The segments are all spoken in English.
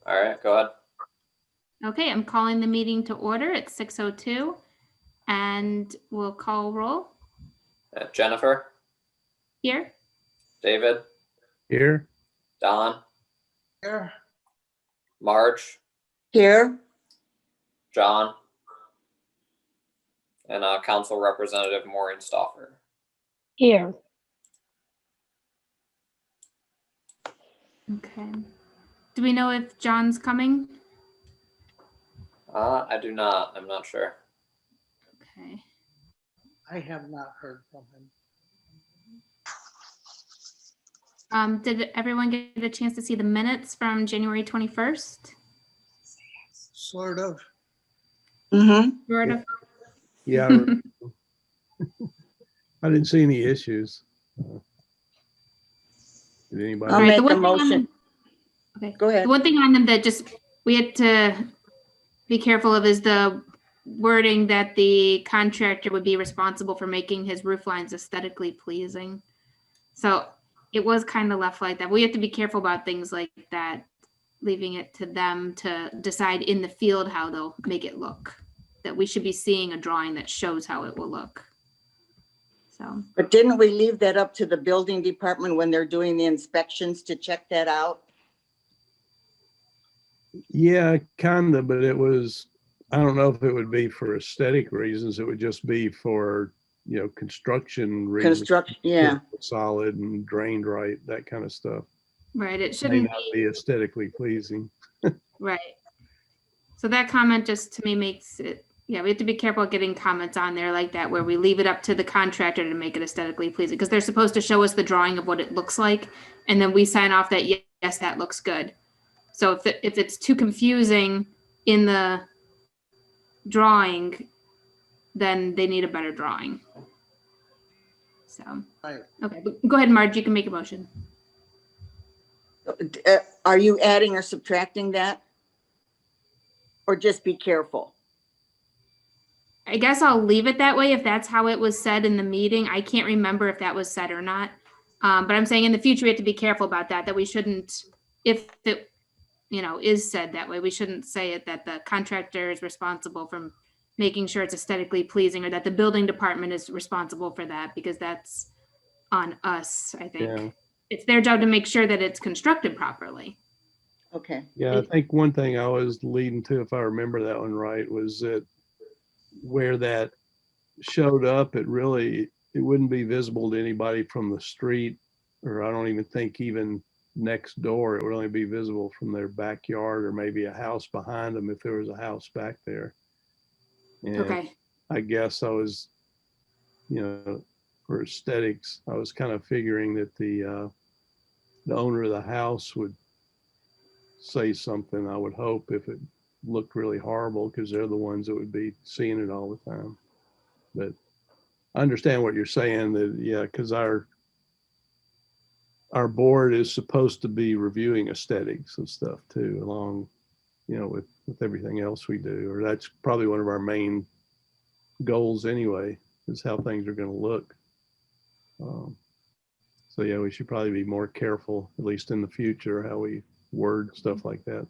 All right, go ahead. Okay, I'm calling the meeting to order at 6:02, and we'll call roll. Jennifer, Here. David, Here. Don, Here. Marge, Here. John, and Council Representative Maureen Stauffer. Here. Okay. Do we know if John's coming? I do not. I'm not sure. Okay. I have not heard from him. Did everyone get a chance to see the minutes from January 21st? Sort of. Sort of. Yeah. I didn't see any issues. Did anybody? I'll Right, make the a one thing on motion. Okay. Go ahead. The one thing on them that just we had to be careful of is the wording that the contractor would be responsible for making his roof lines aesthetically pleasing. So it was kind of left like that. We have to be careful about things like that, leaving it to them to decide in the field how they'll make it look. That we should be seeing a drawing that shows how it will look. So. But didn't we leave that up to the building department when they're doing the inspections to check that out? Yeah, kind of, but it was, I don't know if it would be for aesthetic reasons. It would just be for, construction reasons. Construction, yeah. Solid and drained right, that kind of stuff. Right, it May shouldn't not be aesthetically pleasing. right. So that comment just to me makes it, yeah, we have to be careful getting comments on there like that where we leave it up to the contractor to make it aesthetically pleasing because they're supposed to show us the drawing of what it looks like and then we sign off that yes, that looks good. So if it's too confusing in the drawing, then they need a better drawing. So, Right. okay, go ahead, Marge, you can make a motion. Are you adding or subtracting that? Or just be careful? I guess I'll leave it that way if that's how it was said in the meeting. I can't remember if that was said or not. But I'm saying in the future, we have to be careful about that we shouldn't, if it, is said that way, we shouldn't say it that the contractor is responsible for making sure it's aesthetically pleasing or that the building department is responsible for that because that's on us, I think. Yeah. It's their job to make sure that it's constructed properly. Okay. Yeah, I think one thing I was leading to, if I remember that one right, was that where that showed up, it wouldn't be visible to anybody from the street, or I don't even think even next door. It would only be visible from their backyard or maybe a house behind them if there was a house back there. And Okay. I guess I was, for aesthetics, I was kind of figuring that the owner of the house would say something, I would hope, if it looked really horrible, because they're the ones that would be seeing it all the time. But I understand what you're saying, that, yeah, because our board is supposed to be reviewing aesthetics and stuff too, along, with everything else we do, or that's probably one of our main goals anyway, is how things are going to look. So yeah, we should probably be more careful, at least in the future, how we word stuff like that.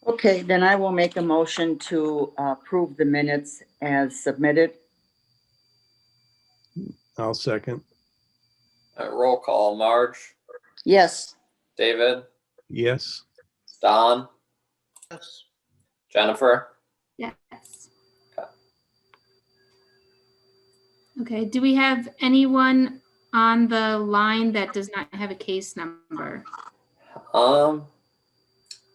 Okay, then I will make a motion to approve the minutes as submitted. I'll second. Roll call. Marge, Yes. David, Yes. Don, Yes. Jennifer. Yes. Okay. Okay, do we have anyone on the line that does not have a case number? I'm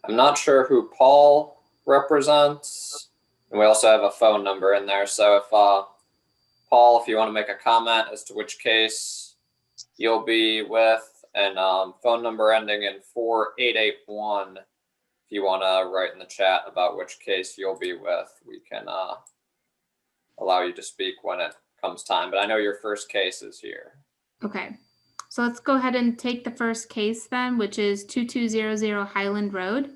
not sure who Paul represents. And we also have a phone number in there. So if Paul, if you want to make a comment as to which case you'll be with, and phone number ending in 4881, if you want to write in the chat about which case you'll be with, we can allow you to speak when it comes time. But I know your first case is here. Okay, so let's go ahead and take the first case then, which is 2200 Highland Road.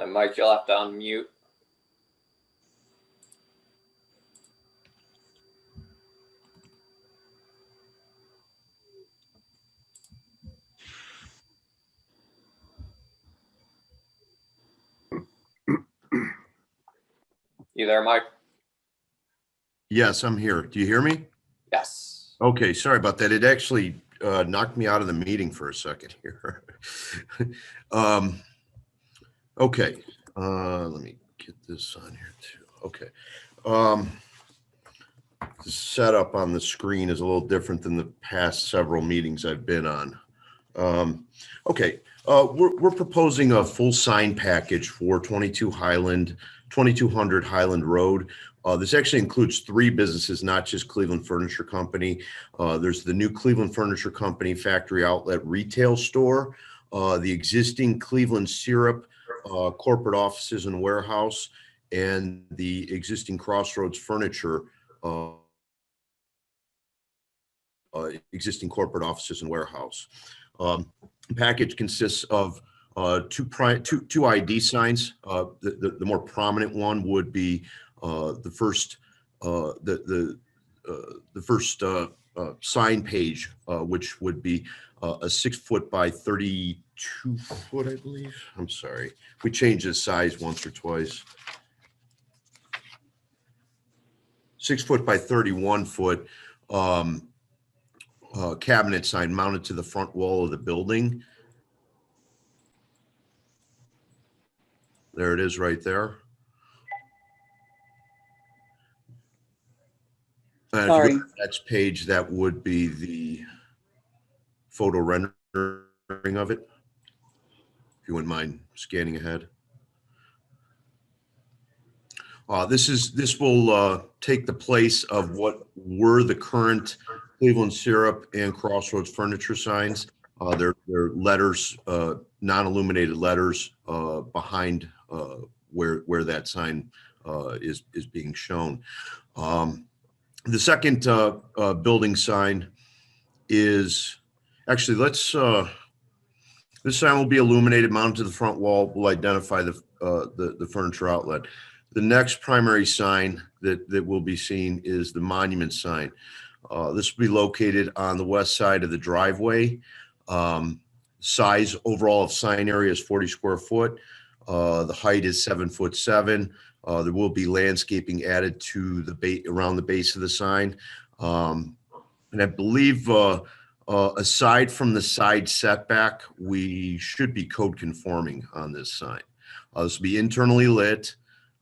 And Mike, you'll have to unmute. You there, Mike? Yes, I'm here. Do you hear me? Yes. Okay, sorry about that. It actually knocked me out of the meeting for a second here. Okay, let me get this on here too. Okay. The setup on the screen is a little different than the past several meetings I've been on. Okay, we're proposing a full sign package for 2200 Highland Road. This actually includes 3 businesses, not just Cleveland Furniture Company. There's the new Cleveland Furniture Company factory outlet retail store, the existing Cleveland Syrup corporate offices and warehouse, and the existing Crossroads Furniture existing corporate offices and warehouse. The package consists of two ID signs. The more prominent one would be the first sign page, which would be a 6 foot by 32 foot, I believe. I'm sorry, we changed the size once or twice. 6 foot by 31 foot cabinet sign mounted to the front wall of the building. There it is right there. And if you Sorry. go to the next page, that would be the photo rendering of it. If you wouldn't mind scanning ahead. This will take the place of what were the current Cleveland Syrup and Crossroads Furniture signs. They're letters, non-illuminated letters behind where that sign is being shown. The second building sign is actually, this sign will be illuminated, mounted to the front wall, will identify the furniture outlet. The next primary sign that will be seen is the monument sign. This will be located on the west side of the driveway. Size overall of sign area is 40 square foot. The height is 7'7". There will be landscaping added to the around the base of the sign. And I believe aside from the side setback, we should be code conforming on this sign. This will be internally lit,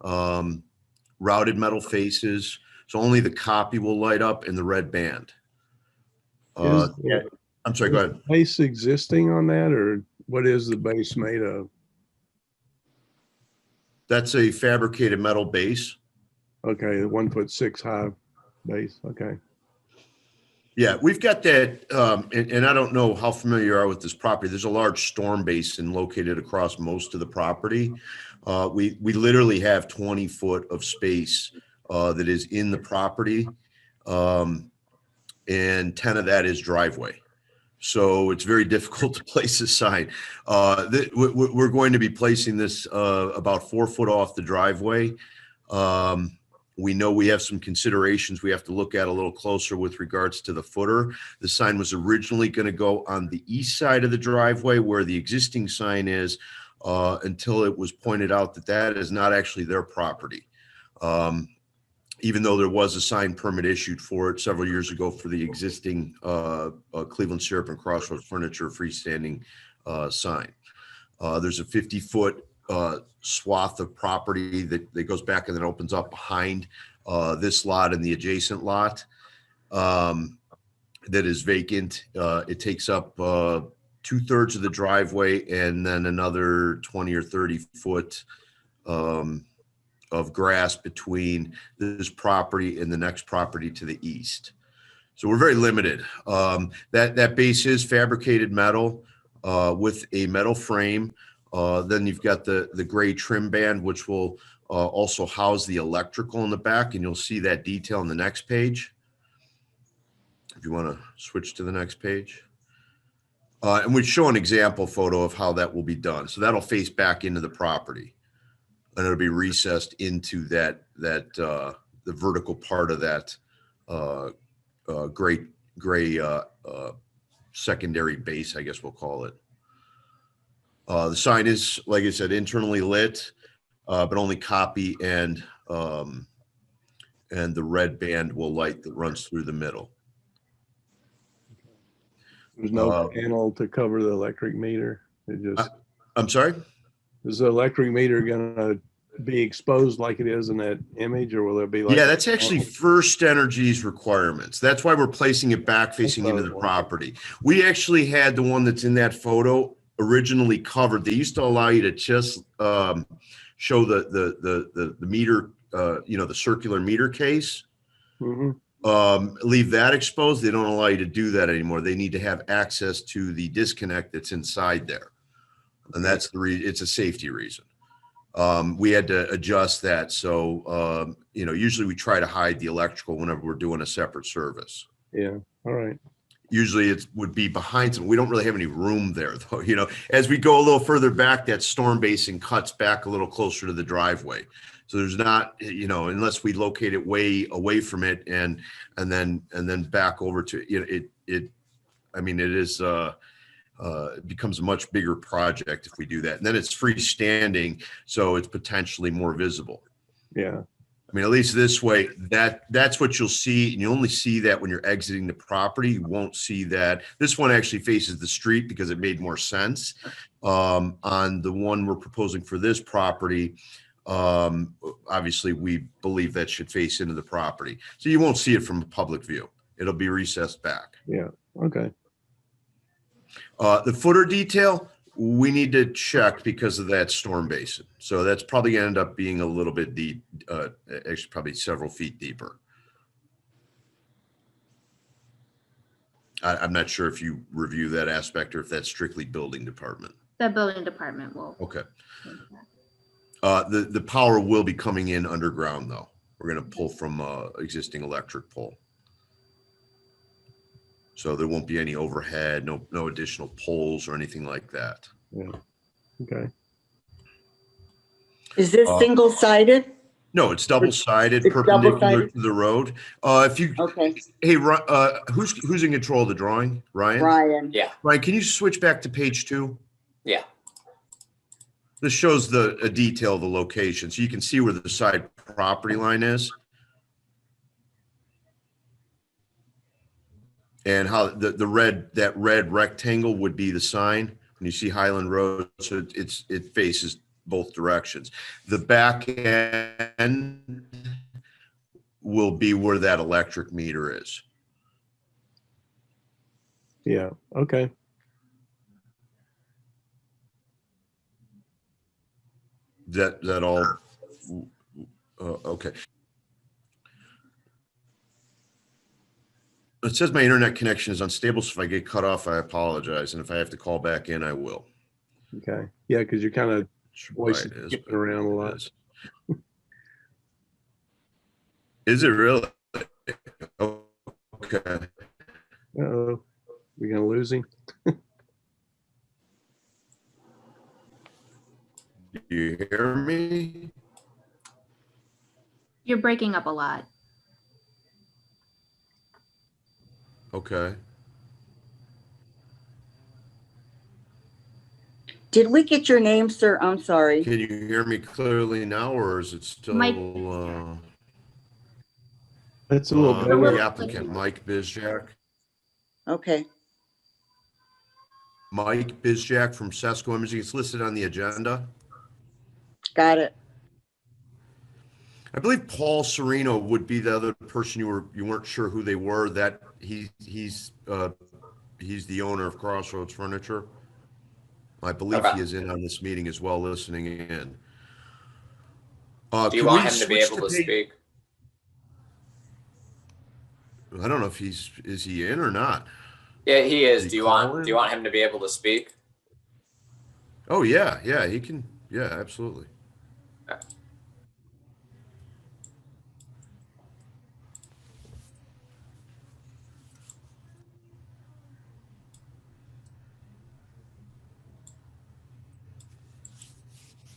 routed metal faces. So only the copy will light up in the red band. Is I'm sorry, go ahead. base existing on that, or what is the base made of? That's a fabricated metal base. Okay, the 1'6" high base. Okay. Yeah, we've got that, and I don't know how familiar you are with this property. There's a large storm basin located across most of the property. We literally have 20 foot of space that is in the property, and 10 of that is driveway. So it's very difficult to place a sign. We're going to be placing this about 4 foot off the driveway. We know we have some considerations we have to look at a little closer with regards to the footer. The sign was originally going to go on the east side of the driveway where the existing sign is, until it was pointed out that that is not actually their property. Even though there was a sign permit issued for it several years ago for the existing Cleveland Syrup and Crossroads Furniture freestanding sign. There's a 50-foot swath of property that goes back and then opens up behind this lot and the adjacent lot that is vacant. It takes up 2/3 of the driveway and then another 20 or 30 foot of grass between this property and the next property to the east. So we're very limited. That base is fabricated metal with a metal frame. Then you've got the gray trim band, which will also house the electrical in the back, and you'll see that detail on the next page. If you want to switch to the next page. And we show an example photo of how that will be done. So that'll face back into the property. and it'll be recessed into the vertical part of that gray secondary base, I guess we'll call it. The sign is, like I said, internally lit, but only copy and the red band will light that runs through the middle. There's no panel to cover the electric meter. It just. I'm sorry? Is the electric meter gonna be exposed like it is in that image, or will there be like? Yeah, that's actually First Energy's requirements. That's why we're placing it back facing into the Okay. property. We actually had the one that's in that photo originally covered. They used to allow you to just show the meter, the circular meter case. Mhm. Leave that exposed. They don't allow you to do that anymore. They need to have access to the disconnect that's inside there. And that's it's a safety reason. We had to adjust that. So, usually we try to hide the electrical whenever we're doing a separate service. Yeah. All right. Usually it would be behind some. We don't really have any room there though. As we go a little further back, that storm basin cuts back a little closer to the driveway. So there's not, unless we locate it way away from it and then back over to it becomes a much bigger project if we do that. And then it's freestanding, so it's potentially more visible. Yeah. I mean, at least this way, that's what you'll see. And you only see that when you're exiting the property. You won't see that. This one actually faces the street because it made more sense. On the one we're proposing for this property, obviously we believe that should face into the property. So you won't see it from a public view. It'll be recessed back. Yeah. Okay. The footer detail, we need to check because of that storm basin. So that's probably going to end up being a little bit deep, actually probably several feet deeper. I'm not sure if you review that aspect or if that's strictly building department. The building department will. Okay. The power will be coming in underground though. We're going to pull from existing electric pole. So there won't be any overhead, no additional poles or anything like that. Yeah. Okay. Is this single-sided? No, it's double-sided, It's perpendicular double-sided? to the road. Okay, Hey, who's in control of the drawing? Ryan? Ryan. Yeah. Ryan, can you switch back to page 2? Yeah. This shows a detail of the location, so you can see where the side property line is. And how that red rectangle would be the sign when you see Highland Road. So it faces both directions. The back end will be where that electric meter is. Yeah. Okay. That all okay. It says my internet connection is unstable, so if I get cut off, I apologize. And if I have to call back in, I will. Okay. Yeah, because you're kind of voice Right, it is, skipping around a it lot. is. Is it really? Okay. Uh-oh. We gonna lose him? Do you hear me? You're breaking up a lot. Okay. Did we get your name, sir? I'm sorry. Can you hear me clearly now, or is it still Mike. That's a little the better. applicant, Mike Bizjak? Okay, Mike Bizjak from Sesco Imaging. It's listed on the agenda. got it. I believe Paul Serino would be the other person you weren't sure who they were. That he's the owner of Crossroads Furniture. I believe Okay. he is in on this meeting as well, listening in. Do you want him to be able to speak? I don't know if is he in or not? Yeah, he is. Is he Do you want calling? him to be able to speak? Oh yeah, he can. Yeah, absolutely. Okay.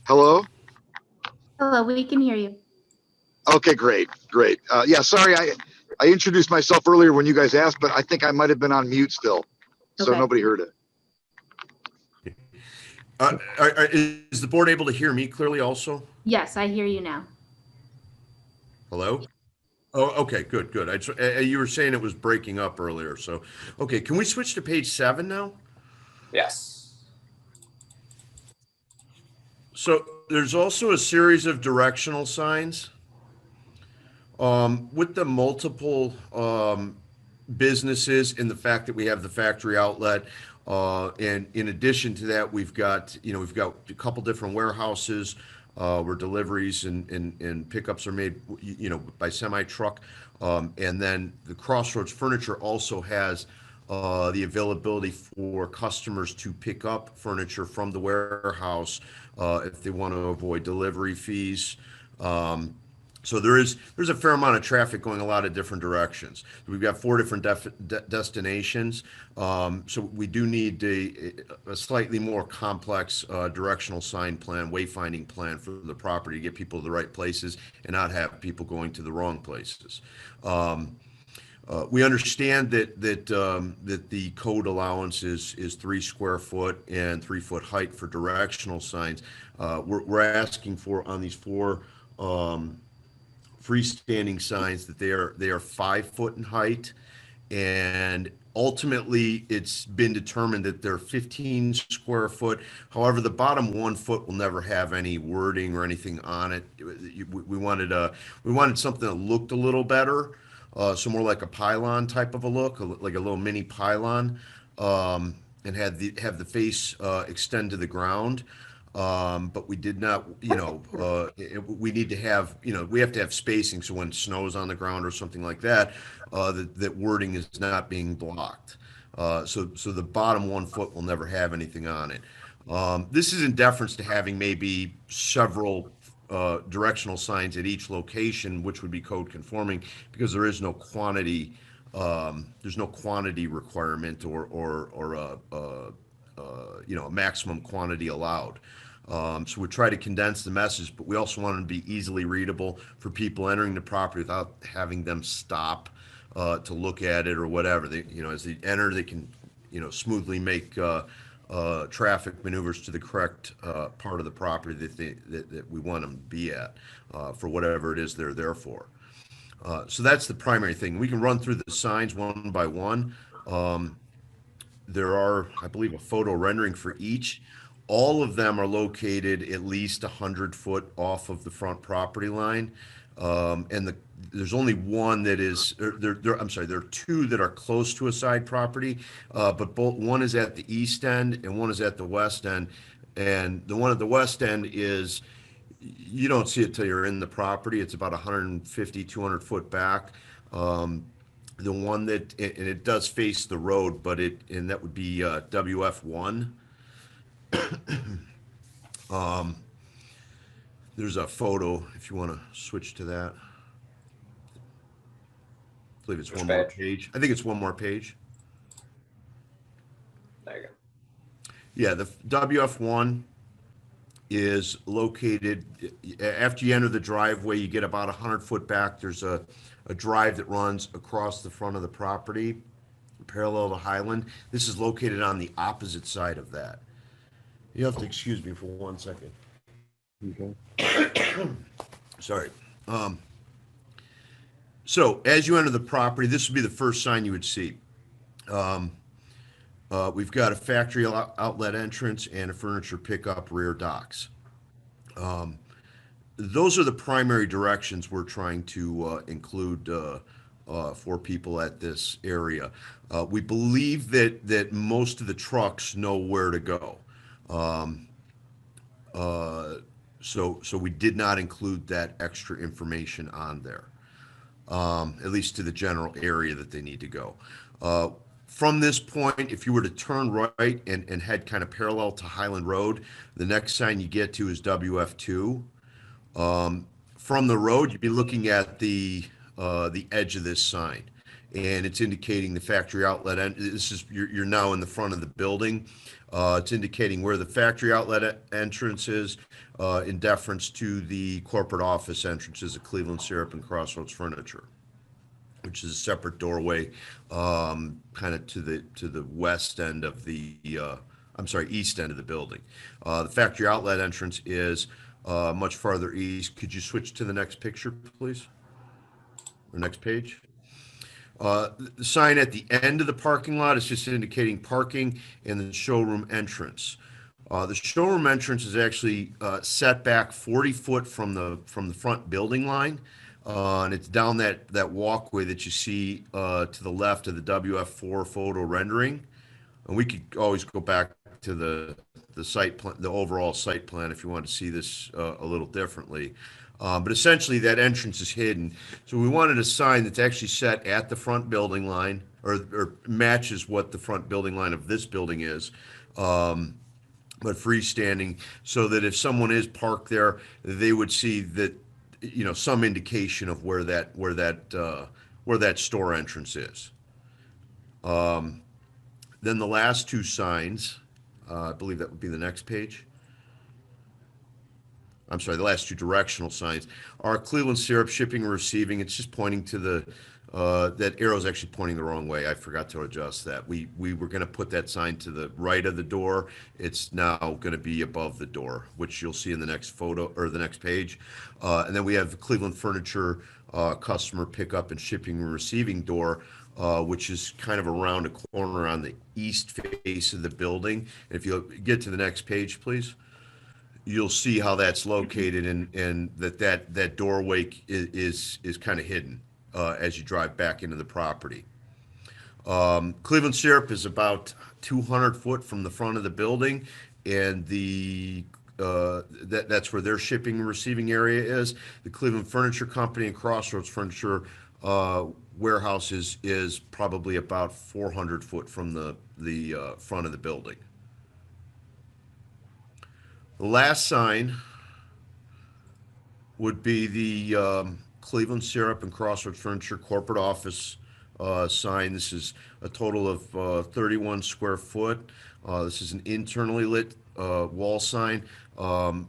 Hello? Hello, we can hear you. Okay, great. Yeah, sorry, I introduced myself earlier when you guys asked, but I think I might have been on mute still, so Okay. nobody heard it. Is the board able to hear me clearly also? Yes, I hear you now. Hello? Oh, okay, good. You were saying it was breaking up earlier, so, okay, can we switch to page 7 now? Yes. So there's also a series of directional signs. With the multiple businesses and the fact that we have the factory outlet, and in addition to that, we've got a couple different warehouses where deliveries and pickups are made, by semi truck, and then the Crossroads Furniture also has the availability for customers to pick up furniture from the warehouse if they want to avoid delivery fees. So there's a fair amount of traffic going a lot of different directions. We've got 4 different destinations, so we do need a slightly more complex directional sign plan, wayfinding plan for the property to get people to the right places and not have people going to the wrong places. We understand that the code allowance is 3 square foot and 3 foot height for directional signs. We're asking for on these 4 freestanding signs that they are 5 foot in height, and ultimately it's been determined that they're 15 square foot. However, the bottom 1 foot will never have any wording or anything on it. We wanted something that looked a little better, so more like a pylon type of a look, like a little mini pylon, and have the face extend to the ground. But we did not, we need to have, we have to have spacing. So when snow's on the ground or something like that, that wording is not being blocked. So the bottom 1 foot will never have anything on it. This is in deference to having maybe several directional signs at each location, which would be code conforming, because there is no quantity. There's no quantity requirement or a maximum quantity allowed. So we try to condense the message, but we also want it to be easily readable for people entering the property without having them stop to look at it or whatever. They, as they enter, they can, smoothly make traffic maneuvers to the correct part of the property that we want them to be at for whatever it is they're there for. So that's the primary thing. We can run through the signs one by one. There are, I believe, a photo rendering for each. All of them are located at least 100 foot off of the front property line. And there's only one that is, I'm sorry, there are 2 that are close to a side property, but one is at the east end and one is at the west end. And the one at the west end is, you don't see it till you're in the property. It's about 150, 200 foot back. The one that, and it does face the road, and that would be WF1. There's a photo if you want to switch to that. I believe it's Which one more page? page. I think it's one more page. There you go. Yeah, the WF1 is located after you enter the driveway. You get about 100 foot back. There's a drive that runs across the front of the property, parallel to Highland. This is located on the opposite side of that. You have to excuse me for 1 second. Okay. Sorry. So as you enter the property, this would be the first sign you would see. We've got a factory outlet entrance and a furniture pickup rear docks. Those are the primary directions we're trying to include for people at this area. We believe that most of the trucks know where to go. So we did not include that extra information on there, at least to the general area that they need to go. From this point, if you were to turn right and head kind of parallel to Highland Road, the next sign you get to is WF2. From the road, you'd be looking at the edge of this sign. and it's indicating the factory outlet. And this is, you're now in the front of the building. It's indicating where the factory outlet entrance is, in deference to the corporate office entrances at Cleveland Syrup and Crossroads Furniture, which is a separate doorway, kind of to the west end of the, east end of the building. The factory outlet entrance is much farther east. Could you switch to the next picture, please? Or next page? The sign at the end of the parking lot is just indicating parking and the showroom entrance. The showroom entrance is actually set back 40 foot from the front building line. And it's down that walkway that you see to the left of the WF4 photo rendering. And we could always go back to the site plan, the overall site plan, if you want to see this a little differently. But essentially that entrance is hidden. So we wanted a sign that's actually set at the front building line, or matches what the front building line of this building is, but freestanding, so that if someone is parked there, they would see that, you know, some indication of where that store entrance is. Then the last two signs, I believe that would be the next page. I'm sorry, the last two directional signs are Cleveland Syrup Shipping and Receiving. It's just pointing to the, that arrow is actually pointing the wrong way. I forgot to adjust that. We were going to put that sign to the right of the door. It's now going to be above the door, which you'll see in the next photo or the next page. And then we have Cleveland Furniture customer pickup and shipping and receiving door, which is kind of around a corner on the east face of the building. And if you get to the next page, please, you'll see how that's located, and that doorway is kind of hidden as you drive back into the property. Cleveland Syrup is about 200 foot from the front of the building, and that's where their shipping and receiving area is. The Cleveland Furniture Company and Crossroads Furniture warehouse is probably about 400 foot from the front of the building. The last sign would be the Cleveland Syrup and Crossroads Furniture corporate office sign. This is a total of 31 square foot. This is an internally lit wall sign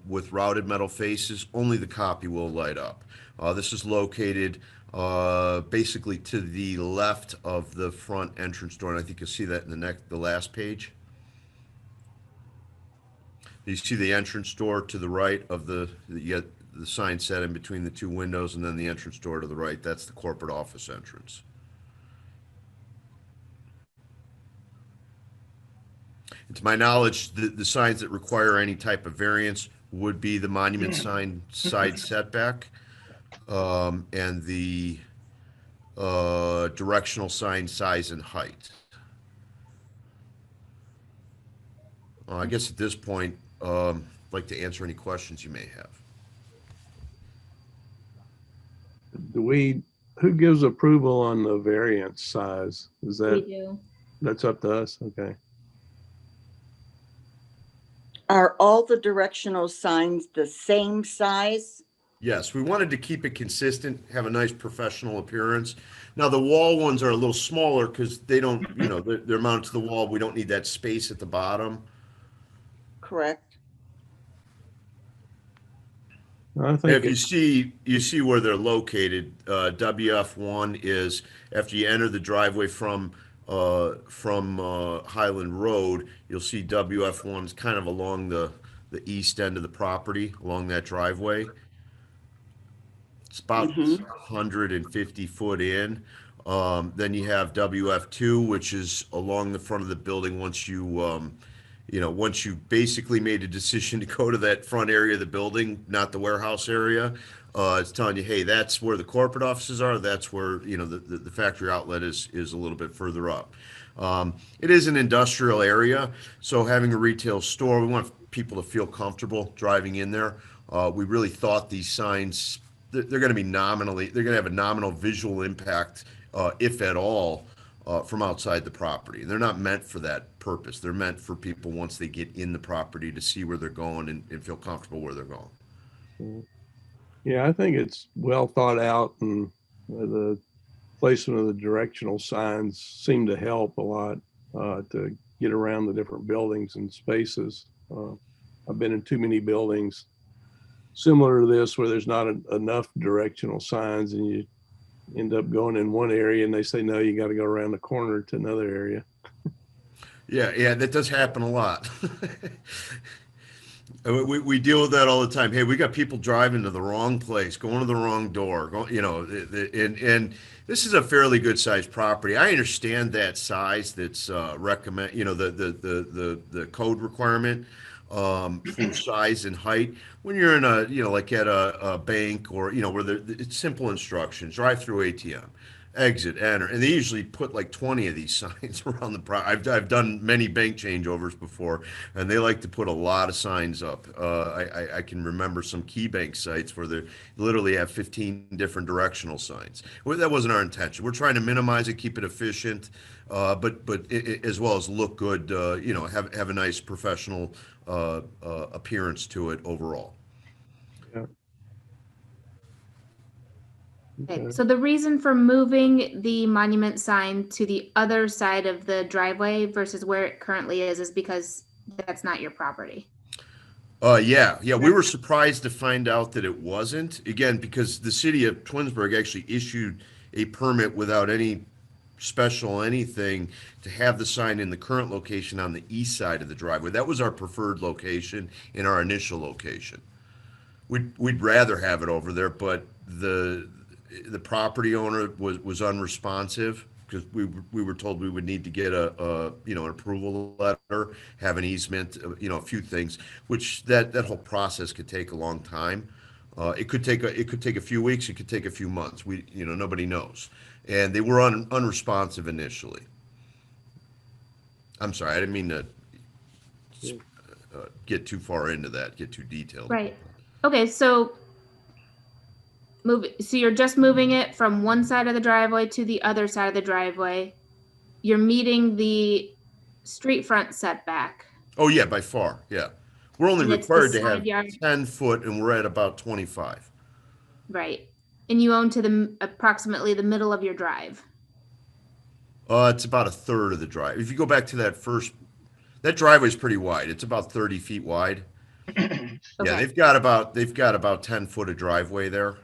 with routed metal faces. Only the copy will light up. This is located basically to the left of the front entrance door, and I think you'll see that in the last page. You see the entrance door to the right of the sign set in between the two windows, and then the entrance door to the right. That's the corporate office entrance. And to my knowledge, the signs that require any type of variance would be the monument sign side setback, and the directional sign size and height. I guess at this point, I'd like to answer any questions you may have. Who gives approval on the variance size? Is We that, do. that's up to us? Okay. Are all the directional signs the same size? Yes, we wanted to keep it consistent, have a nice professional appearance. Now, the wall ones are a little smaller because they don't, you know, they're mounted to the wall. We don't need that space at the bottom. Correct. I think If you see where they're located, WF1 is after you enter the driveway from Highland Road, you'll see WF1 is kind of along the east end of the property, along that driveway. It's about 150 foot in. Then you have WF2, which is along the front of the building once you once you basically made a decision to go to that front area of the building, not the warehouse area, it's telling you, hey, that's where the corporate offices are. That's where, you know, the factory outlet is a little bit further up. It is an industrial area, so having a retail store, we want people to feel comfortable driving in there. We really thought these signs, they're going to have a nominal visual impact, if at all, from outside the property. They're not meant for that purpose. They're meant for people once they get in the property to see where they're going and feel comfortable where they're going. Yeah, I think it's well thought out, and the placement of the directional signs seem to help a lot to get around the different buildings and spaces. I've been in too many buildings similar to this where there's not enough directional signs, and you end up going in one area and they say, no, you got to go around the corner to another area. Yeah, that does happen a lot. We deal with that all the time. Hey, we got people driving to the wrong place, going to the wrong door, and this is a fairly good sized property. I understand that size that's recommend, the code requirement for size and height. When you're in like at a bank or, where it's simple instructions, drive through ATM, exit, enter, and they usually put like 20 of these signs around the I've done many bank changeovers before, and they like to put a lot of signs up. I can remember some key bank sites where they literally have 15 different directional signs. Well, that wasn't our intention. We're trying to minimize it, keep it efficient, but as well as look good. Have a nice professional appearance to it overall. Yeah. Okay, so the reason for moving the monument sign to the other side of the driveway versus where it currently is because that's not your property. Yeah, we were surprised to find out that it wasn't, again, because the city of Twinsburg actually issued a permit without any special anything to have the sign in the current location on the east side of the driveway. That was our preferred location in our initial location. We'd rather have it over there, but the property owner was unresponsive because we were told we would need to get an approval letter, have an easement, a few things, which that whole process could take a long time. It could take a few weeks, it could take a few months. Nobody knows, and they were unresponsive initially. I'm sorry, I didn't mean to get too far into that, get too detailed. Right. Okay, so you're just moving it from one side of the driveway to the other side of the driveway. You're meeting the street front setback. Oh yeah, by far, yeah. We're only And it's the required to side have yard. 10 foot, and we're at about 25. Right. And you own to approximately the middle of your drive. It's about a third of the drive. If you go back to that driveway's pretty wide. It's about 30 feet wide. Okay. Yeah, they've got about 10 foot of driveway there.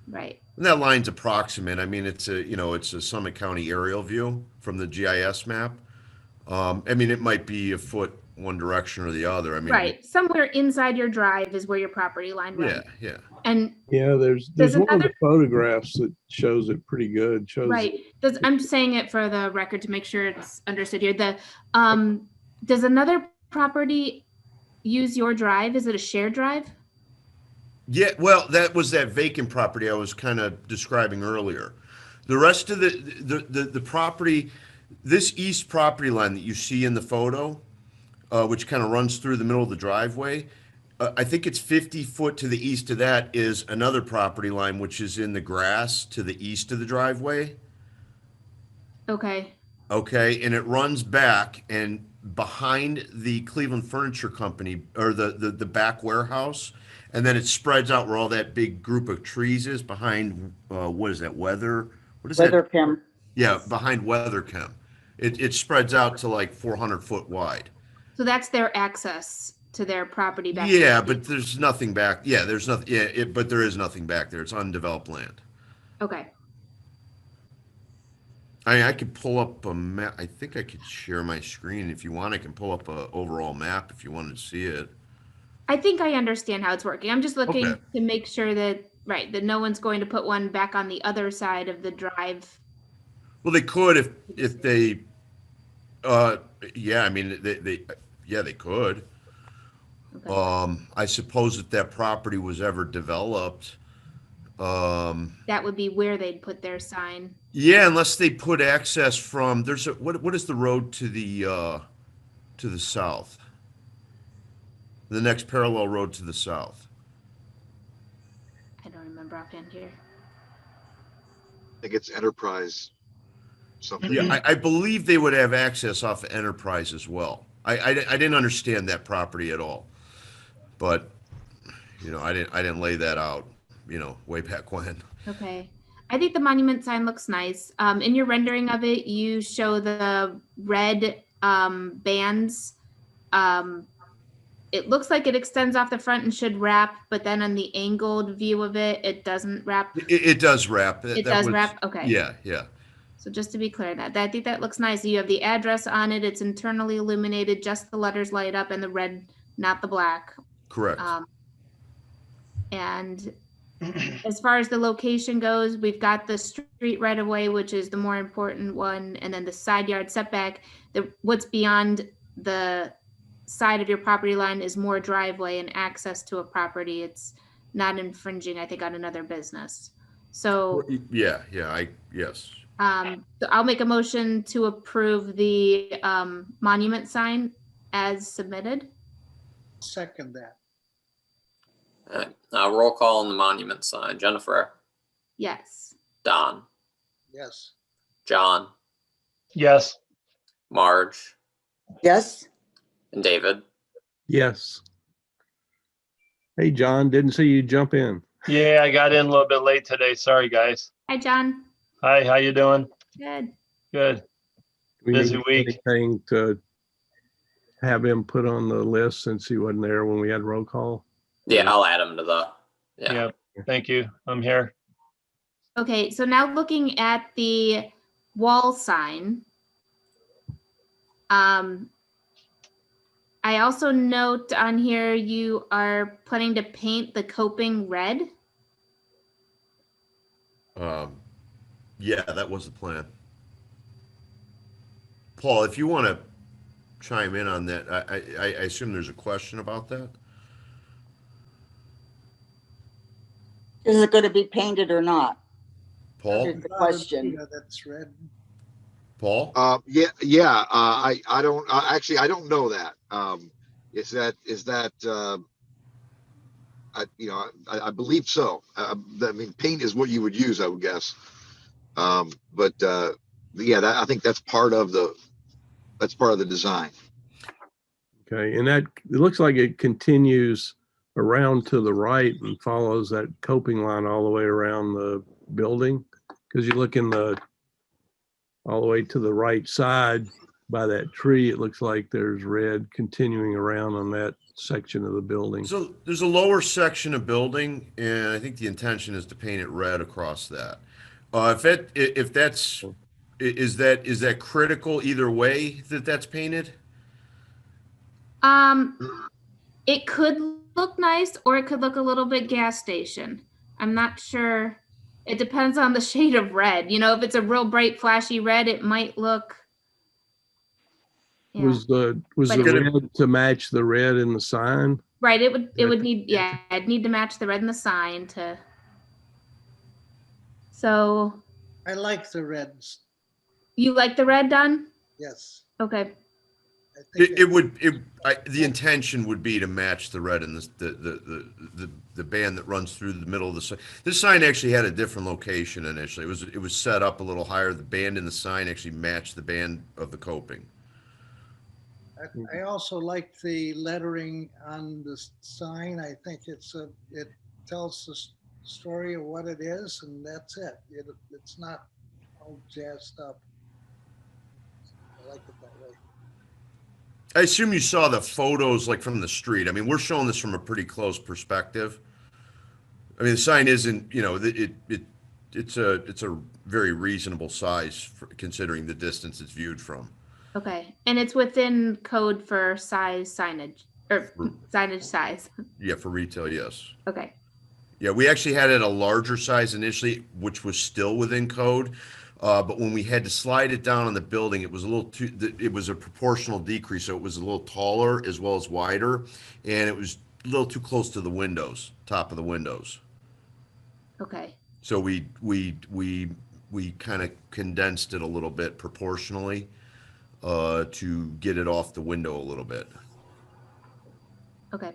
Right. And that line's approximate. I mean, it's a Summit County aerial view from the GIS map. It might be a foot one direction or the other. Right. Somewhere inside your drive is where your property line runs. Yeah. And Yeah, there's one of the photographs that shows it pretty good. right. I'm saying it for the record to make sure it's understood here. Does another property use your drive? Is it a shared drive? Yeah, well, that was that vacant property I was kind of describing earlier. The rest of the property, this east property line that you see in the photo, which kind of runs through the middle of the driveway, I think it's 50 foot to the east of that is another property line, which is in the grass to the east of the driveway. Okay. Okay, and it runs back and behind the Cleveland Furniture Company, or the back warehouse, and then it spreads out where all that big group of trees is behind, what is that, what is that? Weatherchem. Yeah, behind Weatherchem. It spreads out to like 400 foot wide. So that's their access to their property back. Yeah, but there's nothing back. Yeah, there's nothing. Yeah, but there is nothing back there. It's undeveloped land. Okay. I could pull up a map. I think I could share my screen if you want. I can pull up a overall map if you wanted to see it. I think I understand how it's working. I'm just looking Okay. to make sure that no one's going to put one back on the other side of the drive. Well, they could if they. Yeah, I mean they could. Okay. I suppose if that property was ever developed. That would be where they'd put their sign. Yeah, unless they put access from what is the road to the south? The next parallel road to the south. I don't remember offhand here. I think it's Enterprise something. Yeah, I believe they would have access off of Enterprise as well. I didn't understand that property at all, but I didn't lay that out way back when. Okay. I think the monument sign looks nice. In your rendering of it, you show the red bands. It looks like it extends off the front and should wrap, but then on the angled view of it, it doesn't wrap. It does wrap. It does wrap? Okay. Yeah, yeah. So just to be clear, I think that looks nice. You have the address on it. It's internally illuminated, just the letters light up and the red, not the black. Correct. And as far as the location goes, we've got the street right of way, which is the more important one, and then the side yard setback. What's beyond the side of your property line is more driveway and access to a property. It's not infringing, I think, on another business. So yes. so I'll make a motion to approve the monument sign as submitted. Second that. All right. Roll call on the monument sign. Jennifer, Yes. Don, Yes. John, Yes. Marge, Yes, and David. Yes. Hey, John, didn't see you jump in. Yeah, I got in a little bit late today. Sorry, guys. Hi, John. Hi, how you doing? Good. Good. We Busy need week. anything to have him put on the list since he wasn't there when we had roll call? Yeah, I'll add him to the. Yeah. Yeah. Thank you. I'm here. Okay, so now looking at the wall sign. I also note on here you are planning to paint the coping red. Yeah, that was the plan. Paul, if you want to chime in on that, I assume there's a question about that. is it going to be painted or not? Paul, Is the question. Yeah, that's red. Paul. Yeah. I don't actually, I don't know that. Is that I believe so. I mean, paint is what you would use, I would guess. But yeah, I think that's part of the design. Okay, and that, it looks like it continues around to the right and follows that coping line all the way around the building. Because you look all the way to the right side by that tree, it looks like there's red continuing around on that section of the building. So there's a lower section of building, and I think the intention is to paint it red across that. Is that critical either way that that's painted? It could look nice or it could look a little bit gas station. I'm not sure. It depends on the shade of red. If it's a real bright, flashy red, it might look. Yeah. Was the But- red to match the red in the sign? Right. It would need, it'd need to match the red in the sign to. So I like the reds. you like the red, Don? Yes. Okay. I think The intention would be to match the red in the band that runs through the middle of the sign. This sign actually had a different location initially. It was set up a little higher. The band in the sign actually matched the band of the coping. I also like the lettering on the sign. I think it tells the story of what it is, and that's it. It's not all jazzed up. I like it that way. I assume you saw the photos like from the street. I mean, we're showing this from a pretty close perspective. I mean, the sign isn't, it's a very reasonable size considering the distance it's viewed from. Okay. And it's within code for signage or signage size. Yeah, for retail, yes. Okay. Yeah, we actually had it a larger size initially, which was still within code. But when we had to slide it down on the building, it was it was a proportional decrease. So it was a little taller as well as wider. And it was a little too close to the windows, top of the windows. Okay. So we kind of condensed it a little bit proportionally to get it off the window a little bit. Okay.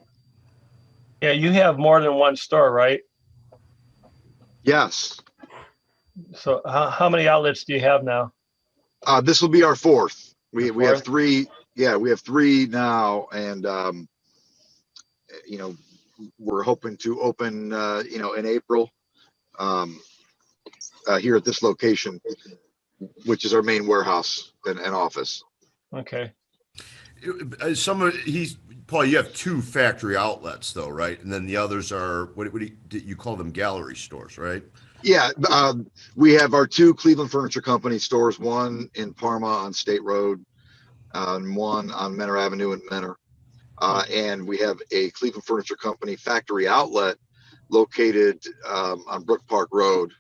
Yeah, you have more than one store, right? Yes. So how many outlets do you have now? This will be our fourth. We have Fourth? three. Yeah, we have three now, and we're hoping to open in April. here at this location, which is our main warehouse and office. Okay. Paul, you have 2 factory outlets though, right? And then the others are, what do you call them, gallery stores, right? Yeah, we have our 2 Cleveland Furniture Company stores, one in Parma on State Road, and one on Menor Avenue in Menor. And we have a Cleveland Furniture Company factory outlet located on Brook Park Road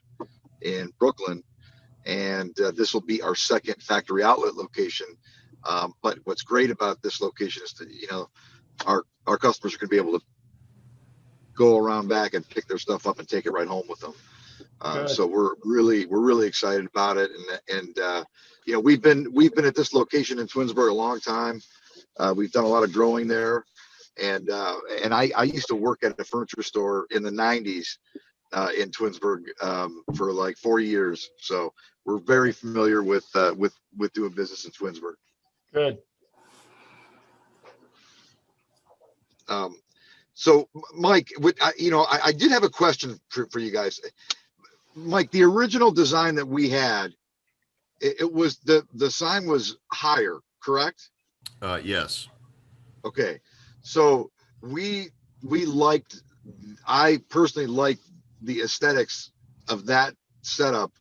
in Brooklyn. And this will be our 2nd factory outlet location. But what's great about this location is that, you know, our customers are going to be able to go around back and pick their stuff up and take it right home with them. So we're really excited about it. And you know, we've been at this location in Twinsburg a long time. We've done a lot of growing there. And I used to work at a furniture store in the 90s in Twinsburg for like 4 years. So we're very familiar with doing business in Twinsburg. Good. So Mike, I did have a question for you guys. Mike, the original design that we had, it was the sign was higher, correct? Yes. Okay. So I personally liked the aesthetics of that setup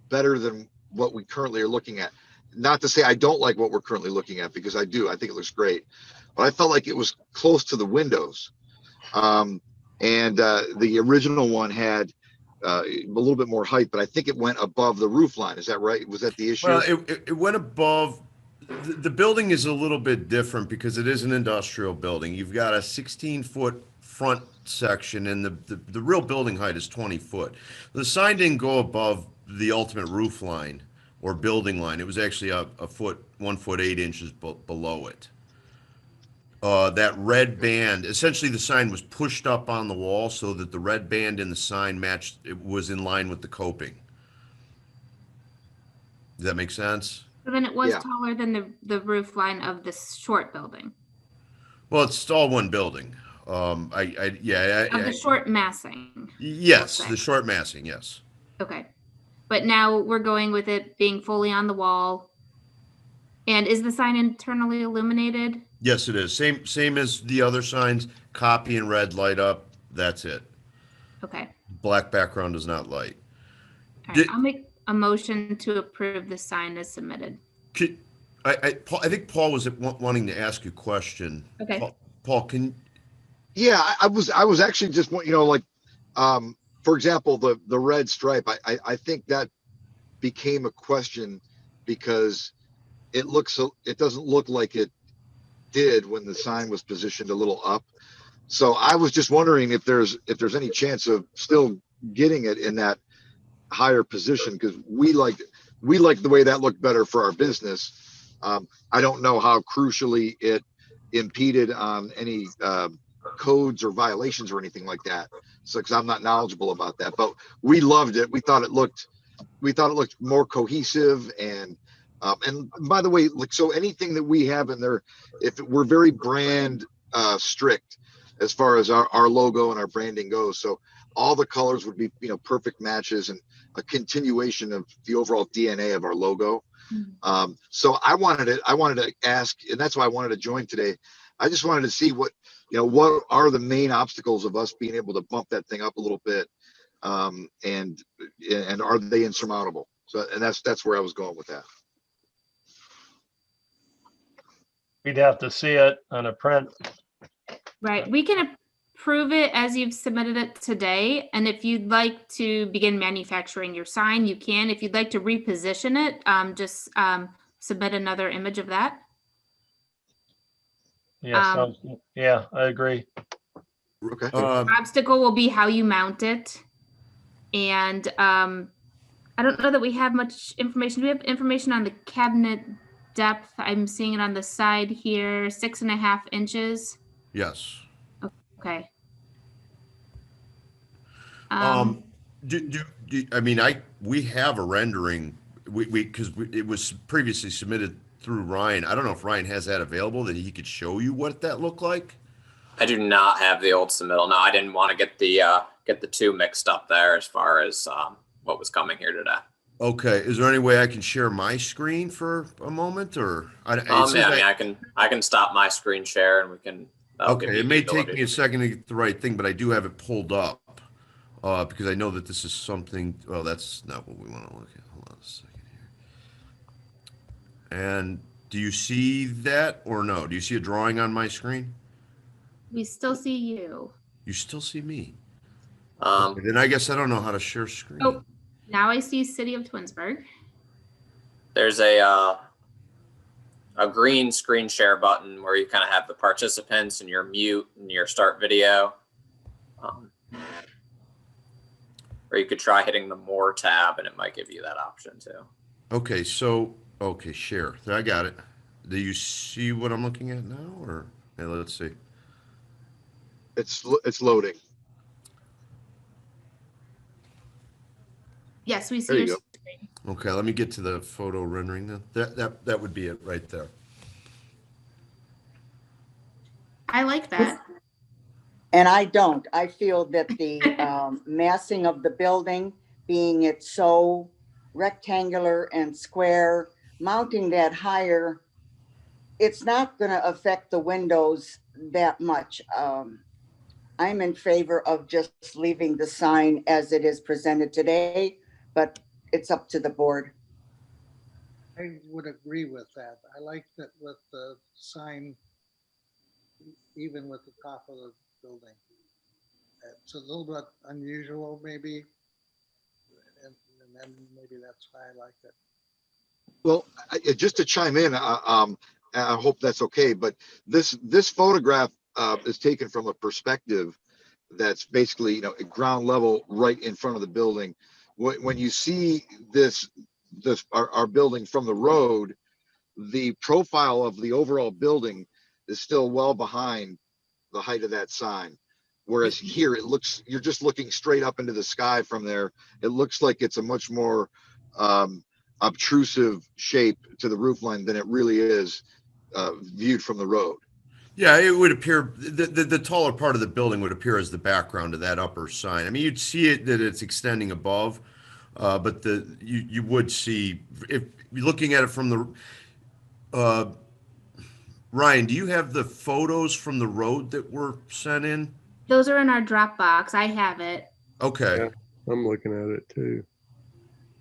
better than what we currently are looking at. Not to say I don't like what we're currently looking at, because I do. I think it looks great. But I felt like it was close to the windows. And the original one had a little bit more height, but I think it went above the roof line. Is that right? Was that the issue? Well, it went above. The building is a little bit different because it is an industrial building. You've got a 16-foot front section, and the real building height is 20 foot. The sign didn't go above the ultimate roof line or building line. It was actually a foot, 1 foot 8 inches below it. That red band, essentially the sign was pushed up on the wall so that the red band in the sign matched, it was in line with the coping. Does that make sense? So then it was Yeah. taller than the roof line of the short building, Well, it's all one building. of the short massing. Yes, we'll say. the short massing, yes. Okay. But now we're going with it being fully on the wall. And is the sign internally illuminated? Yes, it is. Same as the other signs, copy and red light up. That's it. Okay. Black background does not light. All right. I'll make a motion to approve the sign as submitted. I think Paul was wanting to ask you a question. Okay. Paul, can. Yeah, I was actually just, like, for example, the red stripe, I think that became a question because it doesn't look like it did when the sign was positioned a little up. So I was just wondering if there's any chance of still getting it in that higher position, because we like the way that looked better for our business. I don't know how crucially it impeded on any codes or violations or anything like that. So, because I'm not knowledgeable about that, but we loved it. We thought it looked more cohesive, and by the way, like, so anything that we have in there, if we're very brand strict as far as our logo and our branding goes, so all the colors would be perfect matches and a continuation of the overall DNA of our logo. So I wanted to ask, and that's why I wanted to join today. I just wanted to see what are the main obstacles of us being able to bump that thing up a little bit, and are they insurmountable? So, and that's where I was going with that. We'd have to see it on a print. Right. We can approve it as you've submitted it today. And if you'd like to begin manufacturing your sign, you can. If you'd like to reposition it, just submit another image of that. Yeah, yeah, I agree. Okay. Obstacle will be how you mount it. And I don't know that we have much information. Do we have information on the cabinet depth? I'm seeing it on the side here, 6.5 inches. Yes. Okay. We have a rendering, because it was previously submitted through Ryan. I don't know if Ryan has that available that he could show you what that looked like. I do not have the old submittal. No, I didn't want to get the two mixed up there as far as what was coming here today. Okay, is there any way I can share my screen for a moment, or? It says Yeah, I mean, I can stop my screen share and we can. that'll give Okay, you it the may take ability me a to- second to get the right thing, but I do have it pulled up. Because I know that this is something, well, that's not what we want to look at. Hold on a second here. And do you see that or no? Do you see a drawing on my screen? We still see you. You still see me? Um, Then I guess I don't know how to share screen. Oh, now I see City of Twinsburg. there's a green screen share button where you kind of have the participants and your mute and your start video. Or you could try hitting the more tab and it might give you that option too. Okay, okay, share. I got it. Do you see what I'm looking at now, or let's see. It's loading. Yes, we see There you your go. screen. Okay, let me get to the photo rendering then. That would be it right there. I like that. And I don't. I feel that the massing of the building, being it so rectangular and square, mounting that higher, it's not going to affect the windows that much. I'm in favor of just leaving the sign as it is presented today, but it's up to the board. I would agree with that. I like that with the sign, even with the top of the building. It's a little bit unusual, maybe, and then maybe that's why I like it. Well, just to chime in, I hope that's okay, but this photograph is taken from a perspective that's basically, at ground level right in front of the building. When you see our building from the road, the profile of the overall building is still well behind the height of that sign. Whereas here you're just looking straight up into the sky from there. It looks like it's a much more obtrusive shape to the roof line than it really is viewed from the road. Yeah, it would appear the taller part of the building would appear as the background of that upper sign. I mean, you'd see it that it's extending above, but you would see, if you're looking at it from the Ryan, do you have the photos from the road that were sent in? Those are in our Dropbox. I have it. Okay. Yeah. I'm looking at it too.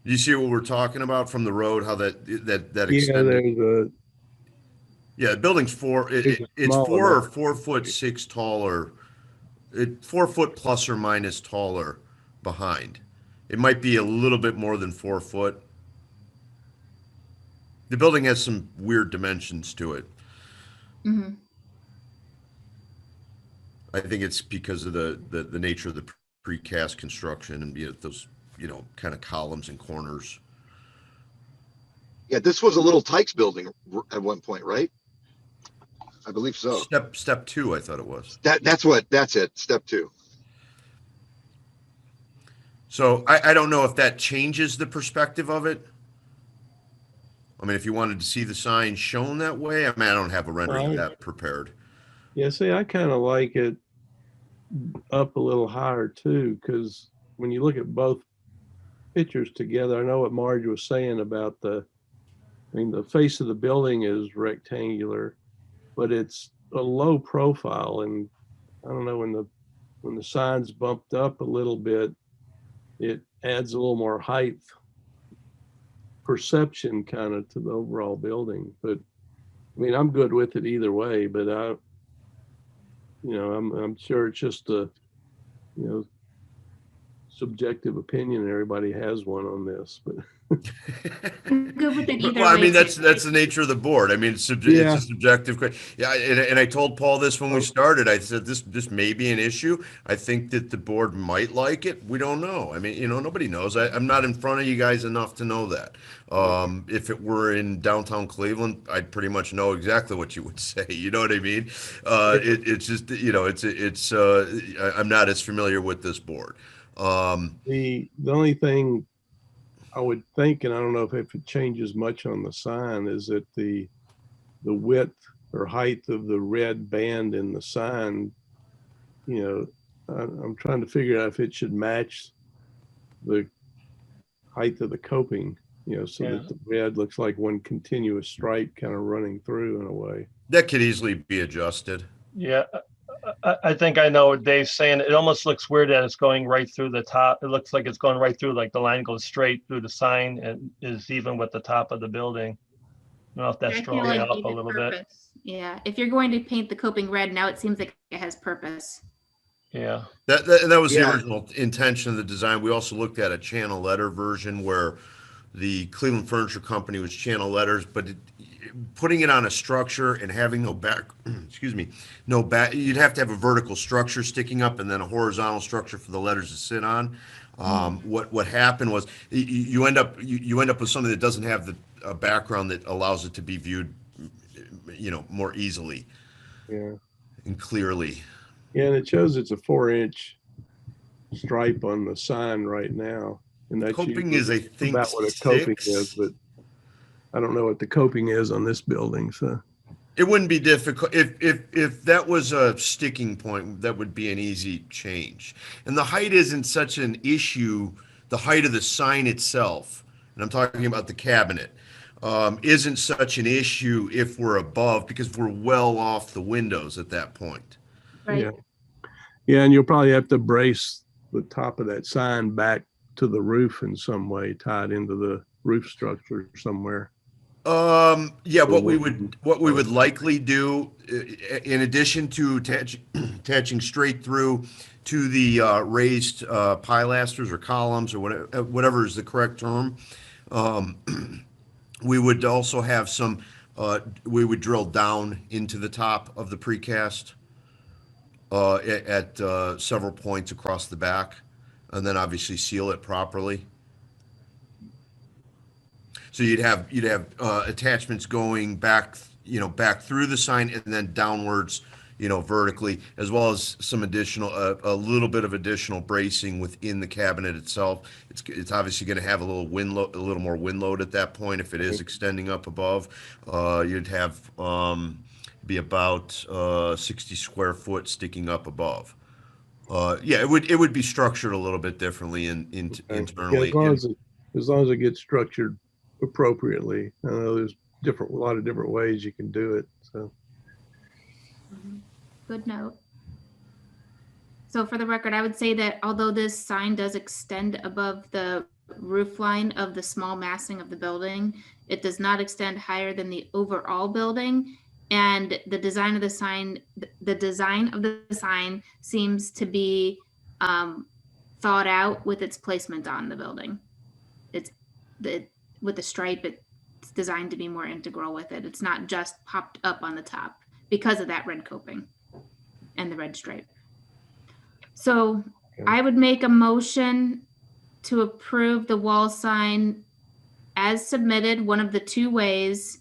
Do you see what we're talking about from the road? How that Yeah, extended? there's Yeah, the building's it's small 4 or enough. 4'6" taller. 4 foot plus or minus taller behind. It might be a little bit more than 4 foot. The building has some weird dimensions to it. Mm-hmm. I think it's because of the nature of the precast construction and those kind of columns and corners. Yeah, this was a little Tykes building at one point, right? I believe so. Step 2, I thought it was. That's it. Step 2. So I don't know if that changes the perspective of it. I mean, if you wanted to see the sign shown that way, I mean, I don't have a rendering of that prepared. Yeah, see, I kind of like it up a little higher too, because when you look at both pictures together, I know what Marge was saying about the face of the building is rectangular, but it's a low profile, and I don't know, when the sign's bumped up a little bit, it adds a little more height perception kind of to the overall building. But I mean, I'm good with it either way, but I'm sure it's just a, subjective opinion. Everybody has one on this, but I'm good with it either Well, I way. mean, that's the nature of the board. I mean, it's a subjective question. Yeah, and I told Paul this when we started. I said this may be an issue. I think that the board might like it. We don't know. I mean, nobody knows. I'm not in front of you guys enough to know that. If it were in downtown Cleveland, I'd pretty much know exactly what you would say. You know what I mean? It's just I'm not as familiar with this board. the only thing I would think, and I don't know if it changes much on the sign, is that the width or height of the red band in the sign, I'm trying to figure out if it should match the height of the coping, so that the red looks like one continuous stripe kind of running through in a way. That could easily be adjusted. Yeah, I think I know what Dave's saying. It almost looks weird that it's going right through the top. It looks like it's going right through, like the line goes straight through the sign and is even with the top of the building. I don't know if that's I feel drawing like out a even little bit. purpose. Yeah, if you're going to paint the coping red, now it seems like it has purpose. Yeah. That was the original intention of the design. We also looked at a channel letter version where the Cleveland Furniture Company was channel letters, but putting it on a structure and having no back, excuse me, no back, you'd have to have a vertical structure sticking up and then a horizontal structure for the letters to sit on. What happened was you end up with something that doesn't have a background that allows it to be viewed, more easily and clearly. Yeah, and it shows it's a 4-inch stripe on the sign right now. And that's Coping is, I think, about what a coping 6. is, but I don't know what the coping is on this building, so. It wouldn't be difficult if that was a sticking point. That would be an easy change. And the height isn't such an issue. The height of the sign itself, and I'm talking about the cabinet, isn't such an issue if we're above, because we're well off the windows at that point. Right. Yeah, and you'll probably have to brace the top of that sign back to the roof in some way, tied into the roof structure somewhere. Yeah, what we would likely do, in addition to attaching straight through to the raised pilasters or columns or whatever is the correct term, we would also have some. We would drill down into the top of the precast at several points across the back, and then obviously seal it properly. So you'd have attachments going back, back through the sign and then downwards, vertically, as well as some additional, a little bit of additional bracing within the cabinet itself. It's obviously going to have a little more wind load at that point if it is extending up above. You'd have be about 60 square foot sticking up above. It would be structured a little bit differently internally. Yeah, as long as it gets structured appropriately. I know there's a lot of different ways you can do it. So Good note. So for the record, I would say that although this sign does extend above the roof line of the small massing of the building, it does not extend higher than the overall building. And the design of the sign seems to be thought out with its placement on the building. With the stripe, it's designed to be more integral with it. It's not just popped up on the top because of that red coping and the red stripe. So I would make a motion to approve the wall sign as submitted, one of the two ways,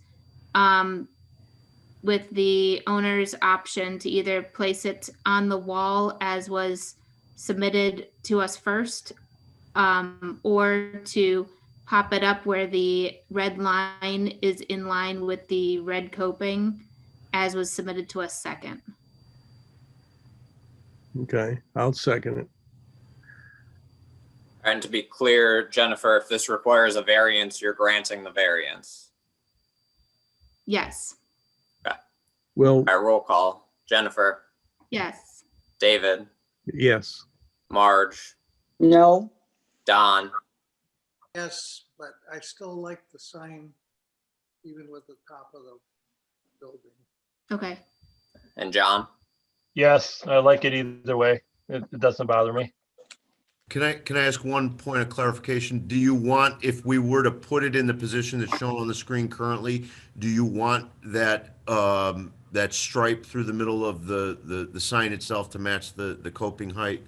with the owner's option to either place it on the wall as was submitted to us first, or to pop it up where the red line is in line with the red coping as was submitted to us second. okay, I'll second it. And to be clear, Jennifer, if this requires a variance, you're granting the variance. Yes. Well, All right, roll call. Jennifer, Yes. David, yes. Marge, No, Don, Yes, but I still like the sign even with the top of the building. Okay. and John. Yes, I like it either way. It doesn't bother me. Can I ask one point of clarification? Do you want, if we were to put it in the position that's shown on the screen currently, do you want that that stripe through the middle of the sign itself to match the coping height?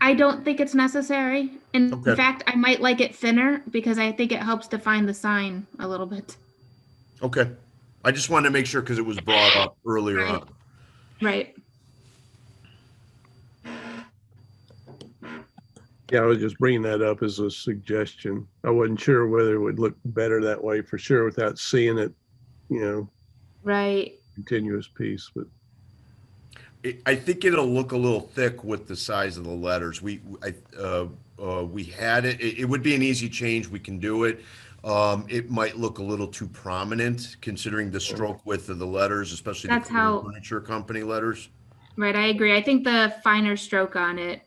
I don't think it's necessary. In Okay. fact, I might like it thinner because I think it helps define the sign a little bit. Okay. I just wanted to make sure because it was brought up earlier Right. on. Right. Yeah, I was just bringing that up as a suggestion. I wasn't sure whether it would look better that way for sure without seeing it, Right. continuous piece, but I think it'll look a little thick with the size of the letters. we had it. It would be an easy change. We can do it. It might look a little too prominent considering the stroke width of the letters, especially the That's Cleveland how- Furniture Company letters. Right, I agree. I think the finer stroke on it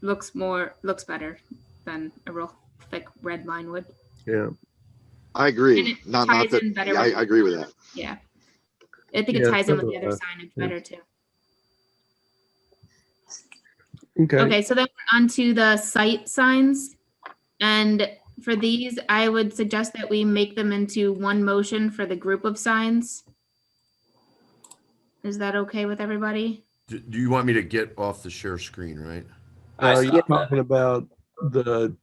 looks better than a real thick red line would. Yeah. I And agree. it Not ties that, in better yeah, with- I agree with that. Yeah. I think it Yeah, ties in so with the do other I. signage Yeah. better too. Okay. Okay, so then we're on to the site signs. And for these, I would suggest that we make them into one motion for the group of signs. Is that okay with everybody? Do you want me to get off the share screen, right? Are you stopped it. talking about the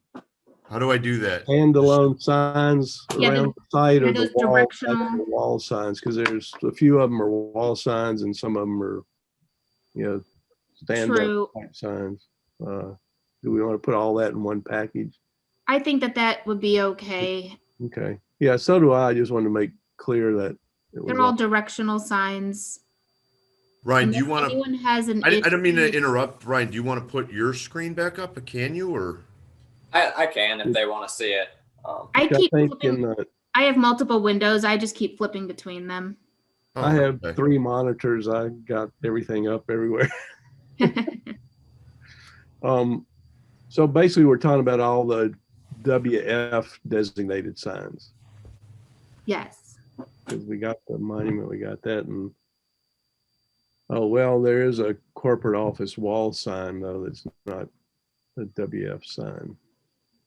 How do I do that? standalone signs Yeah, around the site or those the wall, directional- actual wall signs? Because there's a few of them are wall signs and some of them are, stand-up True. type signs. Do we want to put all that in one package? I think that would be okay. Okay. Yeah, so do I. I just wanted to make clear that it was They're all directional signs. Ryan, do you Unless want to? anyone has an I don't mean to issue- interrupt, Ryan. Do you want to put your screen back up? Can you or? I can if they want to see it. I I keep think flipping, I have multiple windows. I just keep flipping between them. Oh, I have okay. 3 monitors. I got everything up everywhere. So basically we're talking about all the WF designated signs. Yes. Because we got the monument, we got that, and oh, well, there is a corporate office wall sign though that's not a WF sign.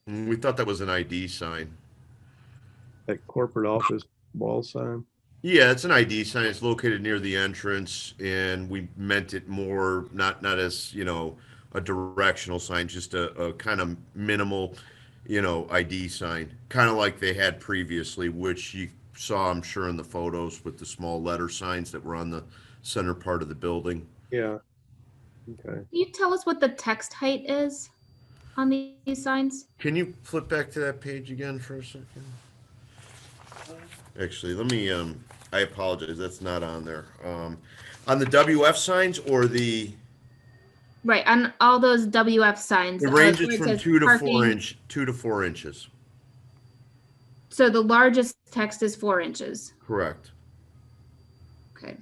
We thought that was an ID sign. That corporate office wall sign. Yeah, it's an ID sign. It's located near the entrance, and we meant it more not as a directional sign, just a kind of minimal, ID sign, kind of like they had previously, which you saw, I'm sure, in the photos with the small letter signs that were on the center part of the building. Yeah. Okay. Can you tell us what the text height is on these signs? Can you flip back to that page again for a second? Actually, let me, I apologize, that's not on there. On the WF signs or the, Right, on all those WF signs. it where ranges it from says 2 to 4 parking- 2 to 4 inches. So the largest text is 4 inches. Correct. Okay.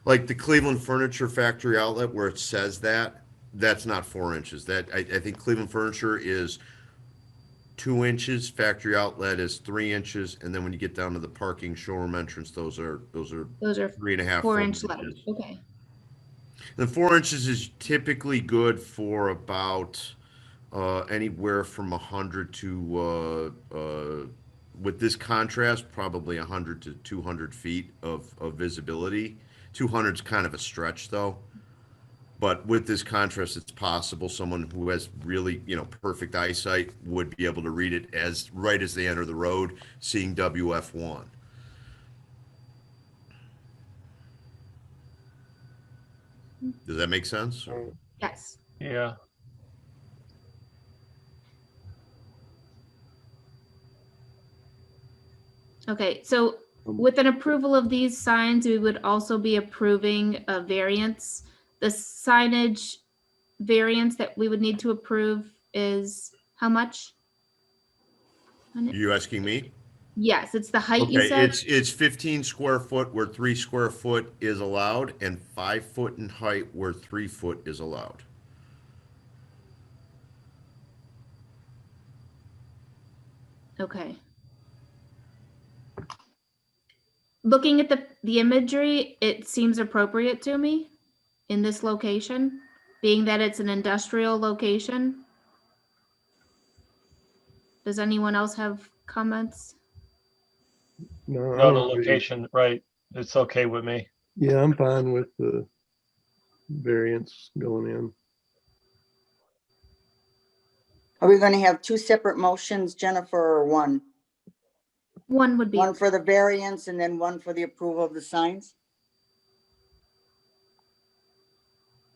Like the Cleveland Furniture Factory outlet where it says that's not 4 inches. That I think Cleveland Furniture is 2 inches, factory outlet is 3 inches, and then when you get down to the parking showroom entrance, those are Those are 3.5 4-inch inches. letters. Okay. And 4 inches is typically good for about anywhere from 100 to with this contrast, probably 100 to 200 feet of visibility. 200 is kind of a stretch though. But with this contrast, it's possible someone who has really, perfect eyesight would be able to read it right as they enter the road, seeing WF1. Does that make sense? Yes. Yeah. Okay, so with an approval of these signs, we would also be approving a variance. The signage variance that we would need to approve is how much? You asking me? Yes, it's the height you Okay, said? it's 15 square foot where 3 square foot is allowed and 5 foot in height where 3 foot is allowed. Okay. Looking at the imagery, it seems appropriate to me in this location, being that it's an industrial location. Does anyone else have comments? No, I No, the don't agree. location, right. It's okay with me. Yeah, I'm fine with the variance going in. Are we going to have 2 separate motions, Jennifer, or one? One would be, One for the variance and then one for the approval of the signs?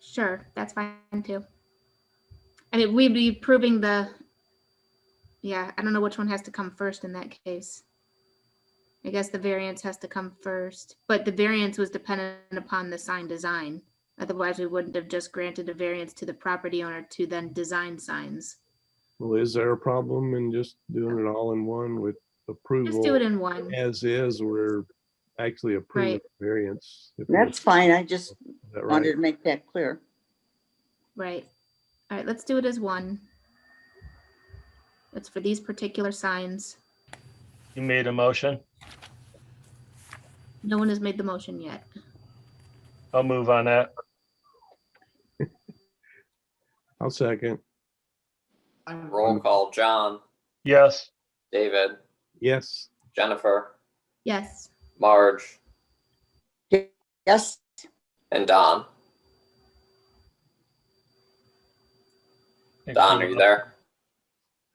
sure, that's fine too. I mean, we'd be approving yeah, I don't know which one has to come first in that case. I guess the variance has to come first, but the variance was dependent upon the sign design. Otherwise, we wouldn't have just granted a variance to the property owner to then design signs. Well, is there a problem in just doing it all in one with approval? Just do it in one. As is, we're actually approving Right. variance. if we're- That's fine. I just Is that wanted right? to make that clear. Right. All right, let's do it as one. That's for these particular signs. You made a motion. No one has made the motion yet. I'll move on that. I'll second. Roll call, John, Yes. David, Yes. Jennifer, Yes. Marge, Yes, and Don. Don, are you there?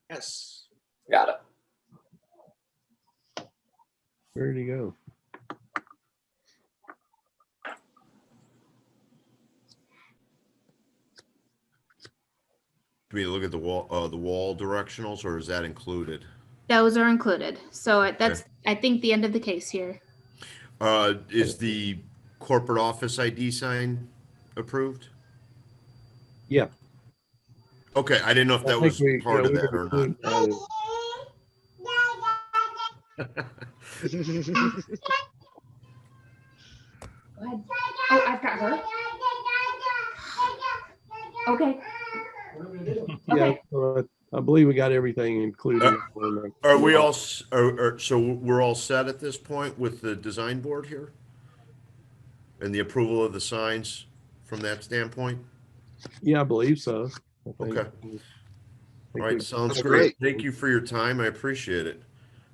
Yes. Got it. Where did he go? Do we look at the wall directionals, or is that included? Those are included. So that's, I think, the end of the case here. Is the corporate office ID sign approved? Yeah. Okay, I didn't know if that was part of that or not. Oh, I've got her. Okay. Yeah, I believe we got everything included. Are we all, so we're all set at this point with the design board here? And the approval of the signs from that standpoint? Yeah, I believe so. I think- Okay. I think All right, we- sounds That's great. Thank you for your time. I appreciate it.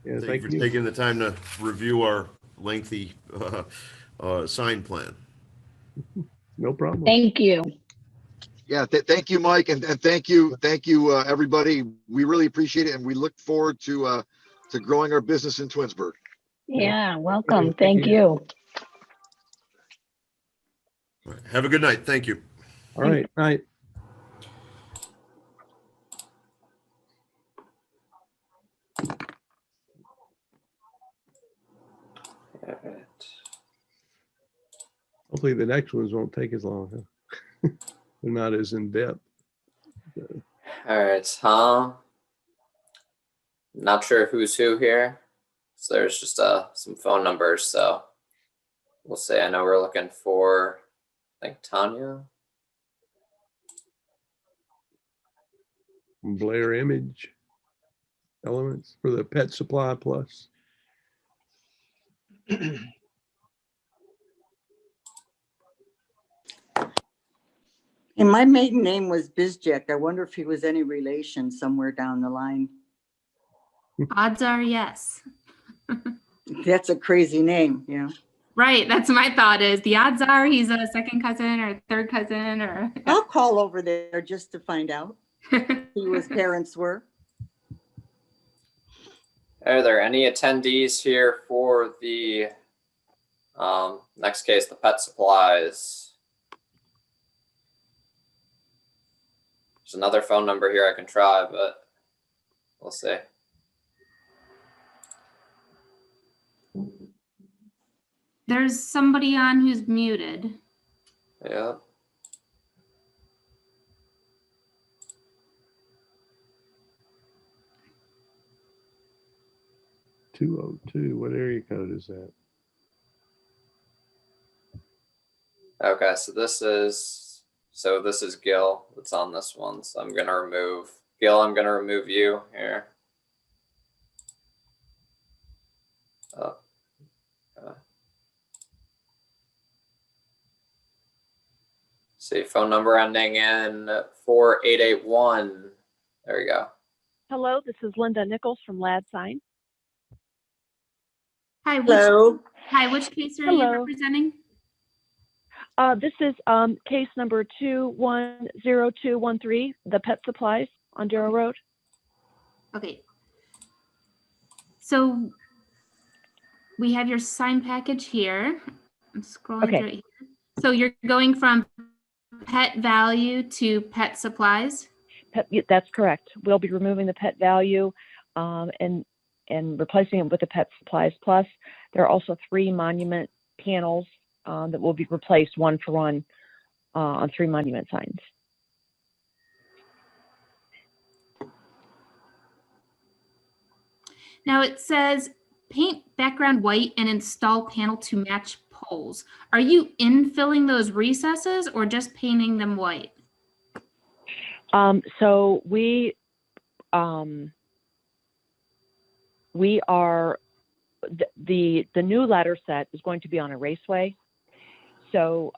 Yeah, Thank you for taking the time to review our lengthy sign plan. No problem. Thank you. Yeah, thank you, Mike, and thank you, everybody. We really appreciate it, and we look forward to growing our business in Twinsburg. Yeah, welcome. Thank Thank you. you. All right, have a good night. Thank you. All right, night. All right. Hopefully the next ones won't take as long. Huh? They're not as in depth. All right, not sure who's who here. So there's just some phone numbers. So we'll say, I know we're looking for, I think, Tanya. Blair Image Elements for the Pet Supply Plus. and my maiden name was Bizjack. I wonder if he was any relation somewhere down the line. Odds are yes. That's a crazy name, you know. Right. That's my thought is the odds are he's a second cousin or third cousin or. I'll call over there just to find out who his parents were. Are there any attendees here for the next case, the pet supplies? There's another phone number here I can try, but we'll see. There's somebody on who's muted. Yeah. What area code is that? Okay, so this is Gil that's on this one. So I'm gonna remove Gil. I'm gonna remove you here. Oh. Okay. See, phone number ending in 4881. There we go. Hello, this is Linda Nichols from Lad Sign. Hi. Hello. Which case are you Hello. representing? This is case number 210213, the pet supplies on Darrow Road. Okay. So we have your sign package here. I'm scrolling Okay. through it here. So you're going from pet value to pet supplies? That's correct. We'll be removing the pet value and replacing it with the pet supplies plus. There are also 3 monument panels that will be replaced one for one on 3 monument signs. Now it says paint background white and install panel to match poles. Are you infilling those recesses or just painting them white? So we are the new ladder set is going to be on a raceway. So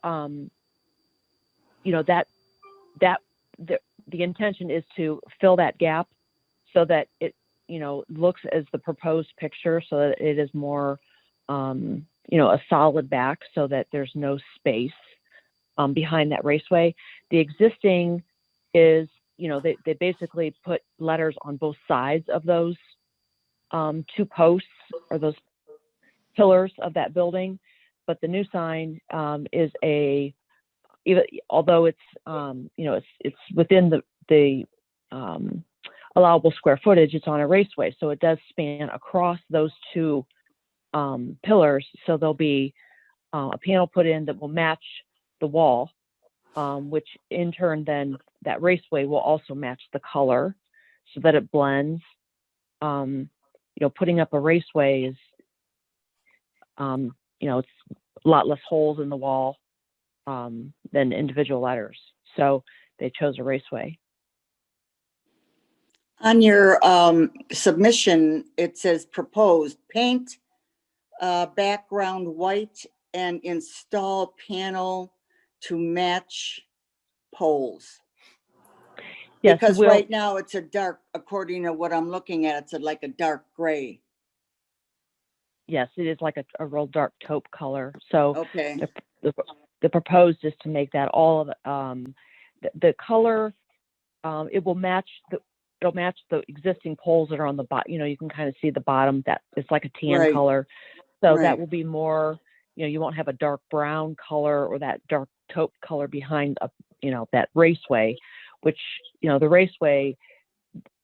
the intention is to fill that gap so that it looks as the proposed picture, so that it is more a solid back, so that there's no space behind that raceway. The existing is they basically put letters on both sides of those two posts or those pillars of that building, but the new sign is although it's it's within the allowable square footage, it's on a raceway, so it does span across those two pillars. So there'll be a panel put in that will match the wall, which in turn then that raceway will also match the color so that it blends. Putting up a raceway is it's a lot less holes in the wall than individual letters. So they chose a raceway. On your submission, it says proposed paint background white and install panel to match poles. Yes, Because right now it's a dark, according to what I'm looking at, it's like a dark gray. Yes, it is like a real dark taupe color. So okay, the proposed is to make that all of the color. It'll match the existing poles that are on the bottom. You can kind of see the bottom, that it's like a tan right. color. So Right. that will be more, you won't have a dark brown color or that dark taupe color behind that raceway, which, the raceway,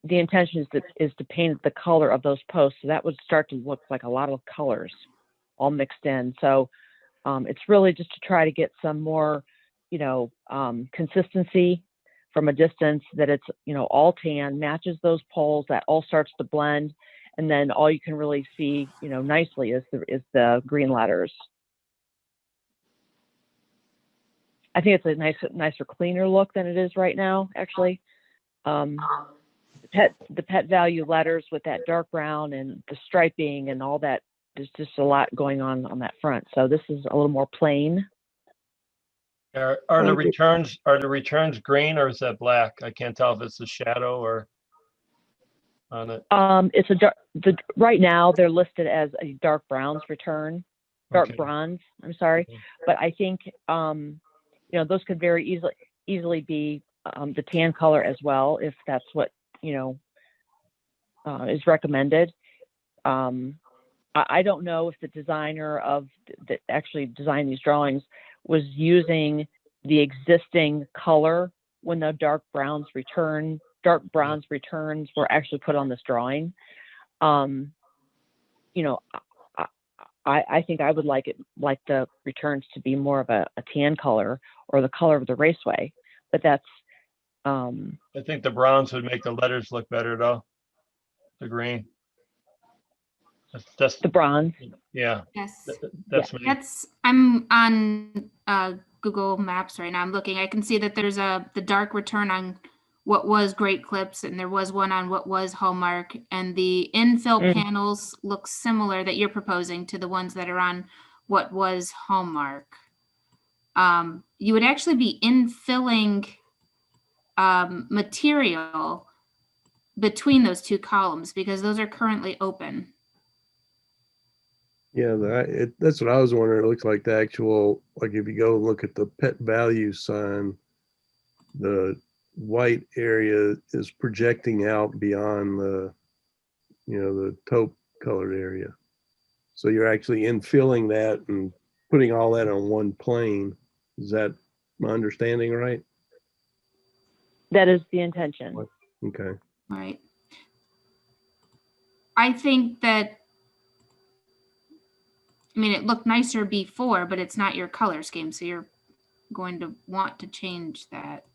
the intention is to paint the color of those posts. So that would start to look like a lot of colors all mixed in. So it's really just to try to get some more, consistency from a distance, that it's, all tan, matches those poles, that all starts to blend. And then all you can really see, nicely is the green letters. I think it's a nicer, cleaner look than it is right now, actually. The pet value letters with that dark brown and the striping and all that, there's just a lot going on that front. So this is a little more plain. Are the returns green or is that black? I can't tell if it's a shadow or on it. It's right now they're listed as a dark bronze return, dark bronze. I'm sorry, but I think those could very easily be the tan color as well, if that's what is recommended. I don't know if the designer that actually designed these drawings was using the existing color when the dark bronze returns were actually put on this drawing. I think I would like the returns to be more of a tan color or the color of the raceway, but that's. I think the bronze would make the letters look better though. The green. That's the bronze. Yeah. Yes. That's me. I'm on Google Maps right now. I'm looking. I can see that there's the dark return on what was Great Clips, and there was one on what was Hallmark, and the infill panels look similar that you're proposing to the ones that are on what was Hallmark. You would actually be infilling material between those two columns because those are currently open. Yeah, that's what I was wondering. It looks like the actual, like if you go look at the pet value sign, the white area is projecting out beyond the taupe colored area. So you're actually infilling that and putting all that on one plane. Is that my understanding right? That is the intention. Okay. All right. I think that, it looked nicer before, but it's not your color scheme, so you're going to want to change that.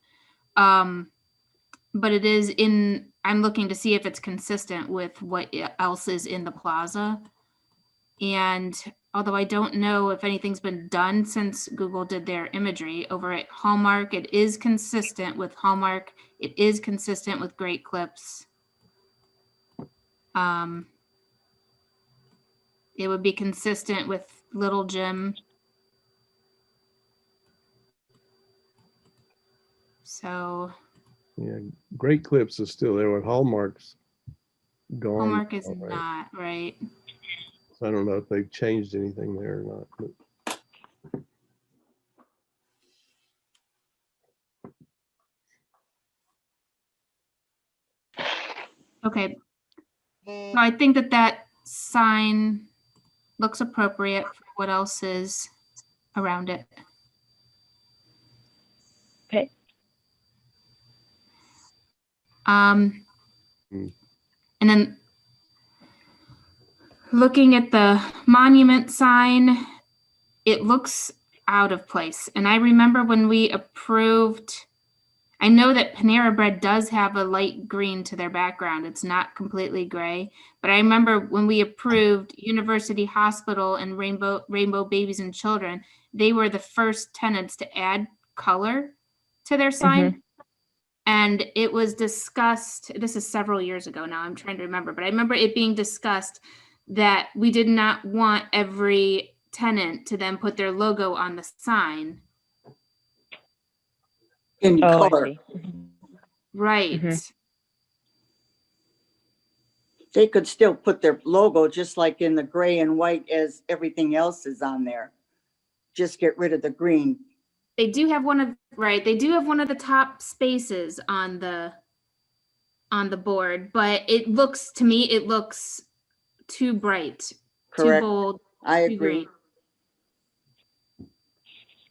but it is in, I'm looking to see if it's consistent with what else is in the plaza. And although I don't know if anything's been done since Google did their imagery over at Hallmark, it is consistent with Hallmark. It is consistent with Great Clips. It would be consistent with Little Jim. So Yeah, Great Clips is still there, but Hallmark's gone. Hallmark is already. not, right? So I don't know if they've changed anything there or not. But Okay. So I think that that sign looks appropriate for what else is around it. Okay. And then looking at the monument sign, it looks out of place. And I remember when we approved, I know that Panera Bread does have a light green to their background. It's not completely gray. But I remember when we approved University Hospital and Rainbow Babies and Children, they were the first tenants to add color to their sign. And it was discussed, this is several years ago now, I'm trying to remember, but I remember it being discussed that we did not want every tenant to then put their logo on the sign. In Oh, I color. see. Right. They could still put their logo just like in the gray and white as everything else is on there. Just get rid of the green. They do have one of, right, they do have one of the top spaces on the board, but it looks, to me, it looks too bright, Correct. too bold, I too agree. green.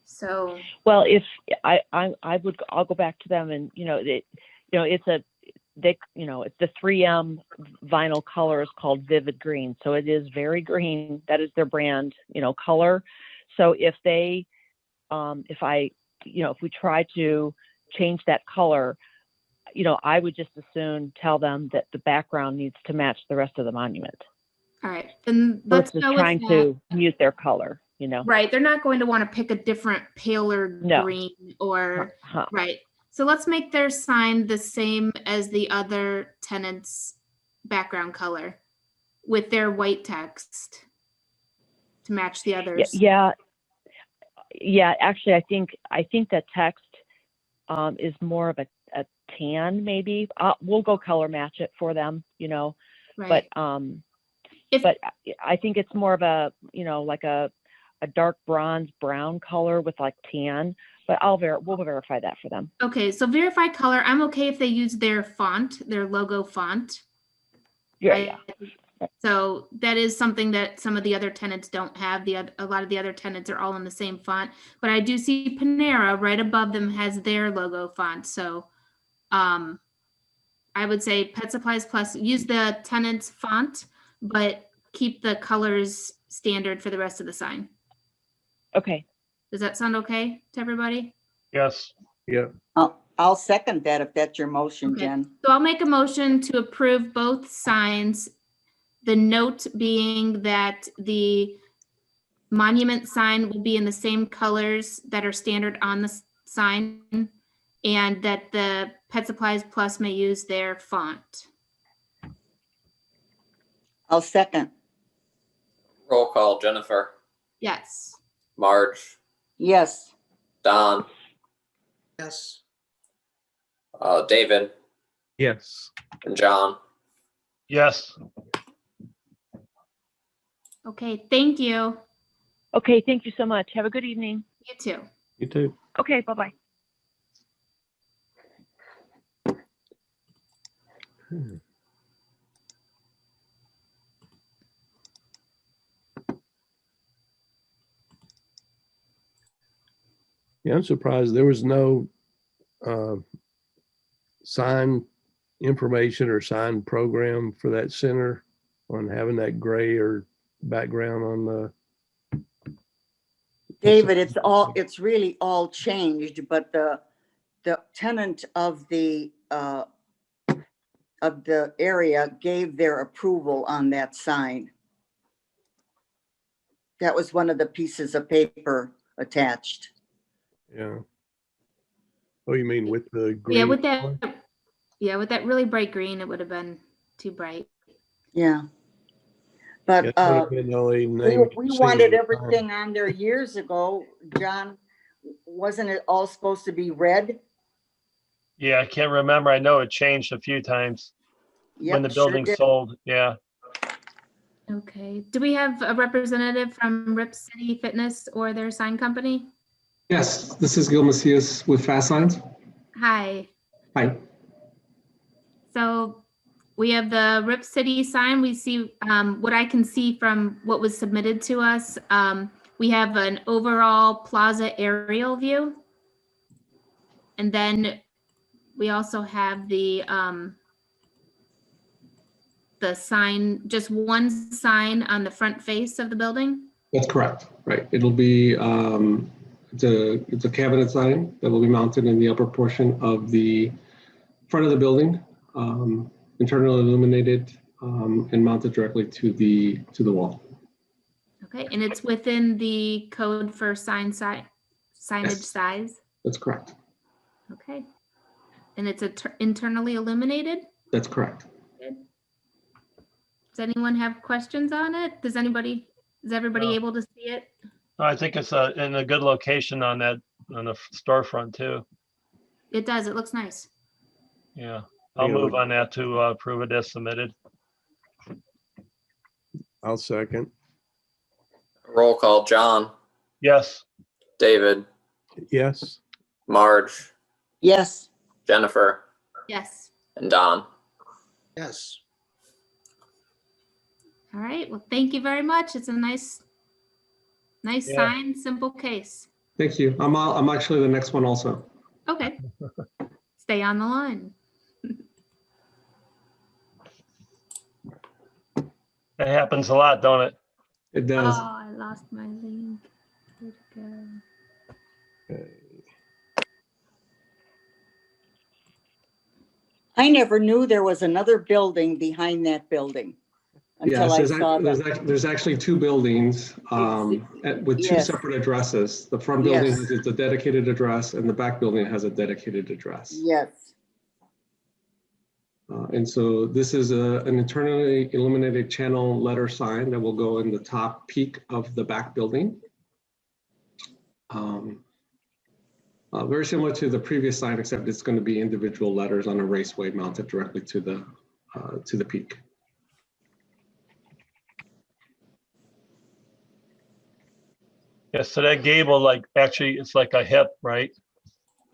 So, Well, if I'll go back to them and, it's the 3M vinyl color is called Vivid Green. So it is very green. That is their brand, color. So if they, if we try to change that color, I would just as soon tell them that the background needs to match the rest of the monument. all right, then let's Versus go with trying that. to mute their color, Right, they're not going to want to pick a different paler No. green or, Uh-huh. right. So let's make their sign the same as the other tenants' background color with their white text to match the others. Yeah. Actually, I think that text is more of a tan, maybe. We'll go color match it for them, Right. But I think it's more of a, like a dark bronze brown color with like tan. But we'll verify that for them. Okay, so verify color. I'm okay if they use their font, their logo font. Yeah. So that is something that some of the other tenants don't have. A lot of the other tenants are all in the same font, but I do see Panera right above them has their logo font. So I would say Pet Supplies Plus, use the tenant's font, but keep the colors standard for the rest of the sign. Okay. Does that sound okay to everybody? Yes. yeah, I'll second that if that's your motion, Okay. Jen. So I'll make a motion to approve both signs. The note being that the monument sign will be in the same colors that are standard on the sign, and that the Pet Supplies Plus may use their font. I'll second. Roll call, Jennifer, Yes. Marge, Yes. Don, Yes. David, yes. and John. Yes. Okay, thank you. Okay. Thank you so much. Have a good evening. You too. You too. Okay. Bye-bye. Yeah, I'm surprised there was no sign information or sign program for that center on having that gray or background on the. David, it's really all changed, but the tenant of the of the area gave their approval on that sign. That was one of the pieces of paper attached. Yeah. Oh, you mean with the green? Yeah, with color? that, yeah, with that really bright green, it would have been too bright. Yeah. Yeah, But it would have been the only we name we seen wanted in the everything on there years ago. John, wasn't it all supposed to be red? Yeah, I can't remember. I know it changed a few times when Yep, the sure building did. sold. Yeah. Okay. Do we have a representative from Rip City Fitness or their sign company? Yes, this is Gil Macias with Fast Signs. Hi. Hi. So we have the Rip City sign. We see what I can see from what was submitted to us. We have an overall plaza aerial view. And then we also have the sign, just one sign on the front face of the building. That's correct. Right. It'll be it's a cabinet sign that will be mounted in the upper portion of the front of the building, internally illuminated and mounted directly to the wall. Okay, and it's within the code for signage Yes. size. That's correct. Okay, and it's internally illuminated. That's correct. Good. Does anyone have questions on it? Is everybody No. able to see it? I think it's in a good location on the storefront too. It does. It looks nice. Yeah. I'll Yeah, move on that to approve it as submitted. I'll second. Roll call, John, Yes. David, Yes. Marge, Yes, Jennifer, Yes. and Don. Yes. All right. Well, thank you very much. It's a nice Yeah. sign, simple case. Thank you. I'm actually the next one also. Okay. Stay on the line. It happens a lot, don't it? It Oh, does. I lost my link. Where'd it go? Okay. I never knew there was another building behind that building until Yes, I there's, saw there's actually two buildings with two Yes. separate addresses. The front building Yes. has a dedicated address and the back building has a dedicated address. Yes, And so this is an internally illuminated channel letter sign that will go in the top peak of the back building. Very similar to the previous sign, except it's going to be individual letters on a raceway mounted directly to the peak. Yeah, so that gable, like, actually, it's like a hip, right?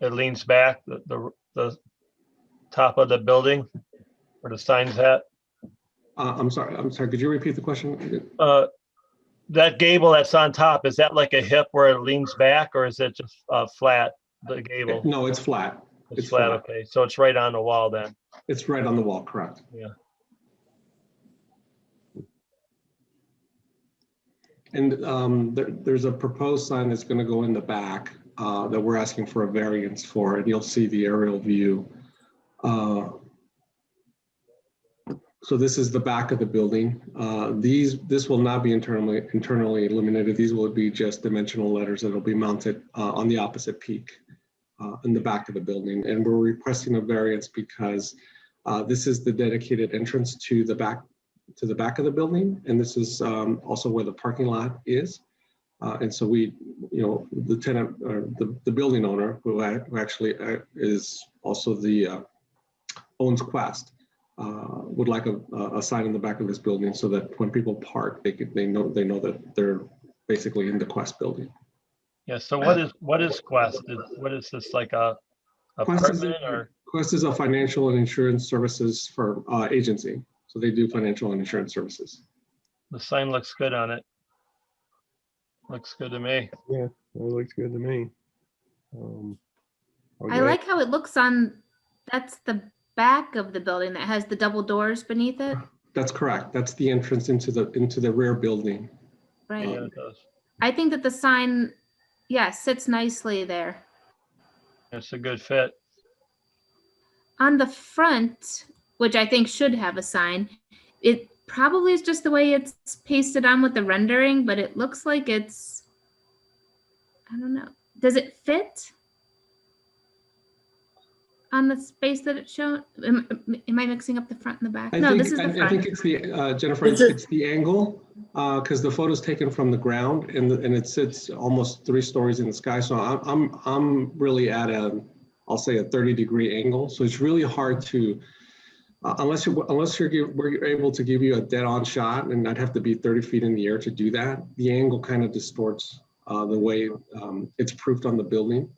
It leans back, the top of the building where the sign's at. I'm sorry. Could you repeat the question? That gable that's on top, is that like a hip where it leans back, or is it just flat, the gable? No, it's flat. It's flat, okay. So it's right on the wall then. It's right on the wall, correct. Yeah. And there's a proposed sign that's going to go in the back that we're asking for a variance for, and you'll see the aerial view. So this is the back of the building. This will not be internally illuminated. These will be just dimensional letters that will be mounted on the opposite peak in the back of the building. And we're requesting a variance because this is the dedicated entrance to the back of the building, and this is also where the parking lot is. And so we, the tenant or the building owner, who actually is also the owns Quest, would like a sign in the back of this building so that when people park, they know that they're basically in the Quest building. Yeah, so what is Quest? What is this, like a apartment or? Quest is a financial and insurance services for agency. So they do financial and insurance services. The sign looks good on it. Looks good to me. Yeah, it looks good to me. I like how it looks that's the back of the building that has the double doors beneath it. That's correct. That's the entrance into the rear building. Right. Yeah, it does. I think that the sign, sits nicely there. It's a good fit. on the front, which I think should have a sign, it probably is just the way it's pasted on with the rendering, but it looks like it's, I don't know. Does it fit on the space that it's shown? Am I mixing up the front and the back? No, this is the I front. think it's the, Jennifer, it's the angle, because the photo's taken from the ground and it sits almost 3 stories in the sky. So I'm really at I'll say a 30-degree angle. So it's really hard to, unless we're able to give you a dead-on shot, and I'd have to be 30 feet in the air to do that. The angle kind of distorts the way it's proofed on the building.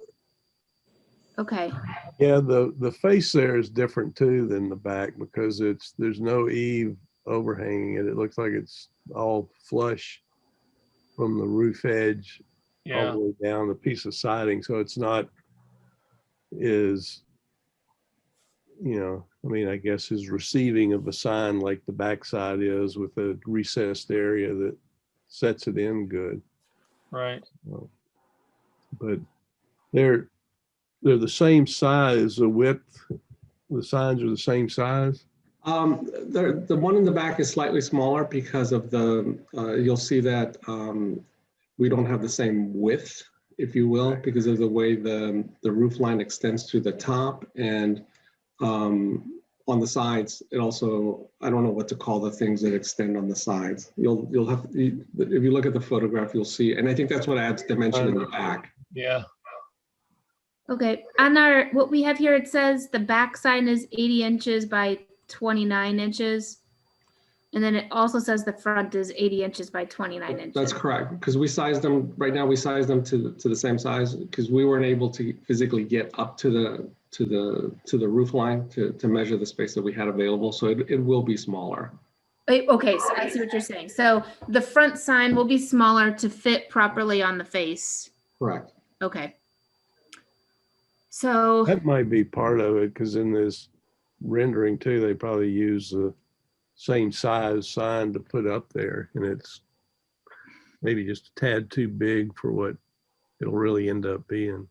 Okay. Yeah, the face there is different too than the back because there's no eave overhanging it. It looks like it's all flush from the roof edge all Yeah, the way down the piece of siding. So it's not is, I mean, I guess is receiving of a sign like the backside is with a recessed area that sets it in good. right. But they're the same size, the width, the signs are the same size. The one in the back is slightly smaller because of the, you'll see that we don't have the same width, if you will, because of the way the roof line extends to the top, and on the sides, it also, I don't know what to call the things that extend on the sides. You'll have, if you look at the photograph, you'll see, and I think that's what adds dimension in the back. Yeah, Okay. On what we have here, it says the back sign is 80 inches by 29 inches. And then it also says the front is 80 inches by 29 inches. That's correct, because we sized them, right now we sized them to the same size, because we weren't able to physically get up to the roof line to measure the space that we had available, so it will be smaller. Okay, so I see what you're saying. So the front sign will be smaller to fit properly on the face. Correct. Okay. So That might be part of it because in this rendering too, they probably use the same size sign to put up there, and it's maybe just a tad too big for what it'll really end up being.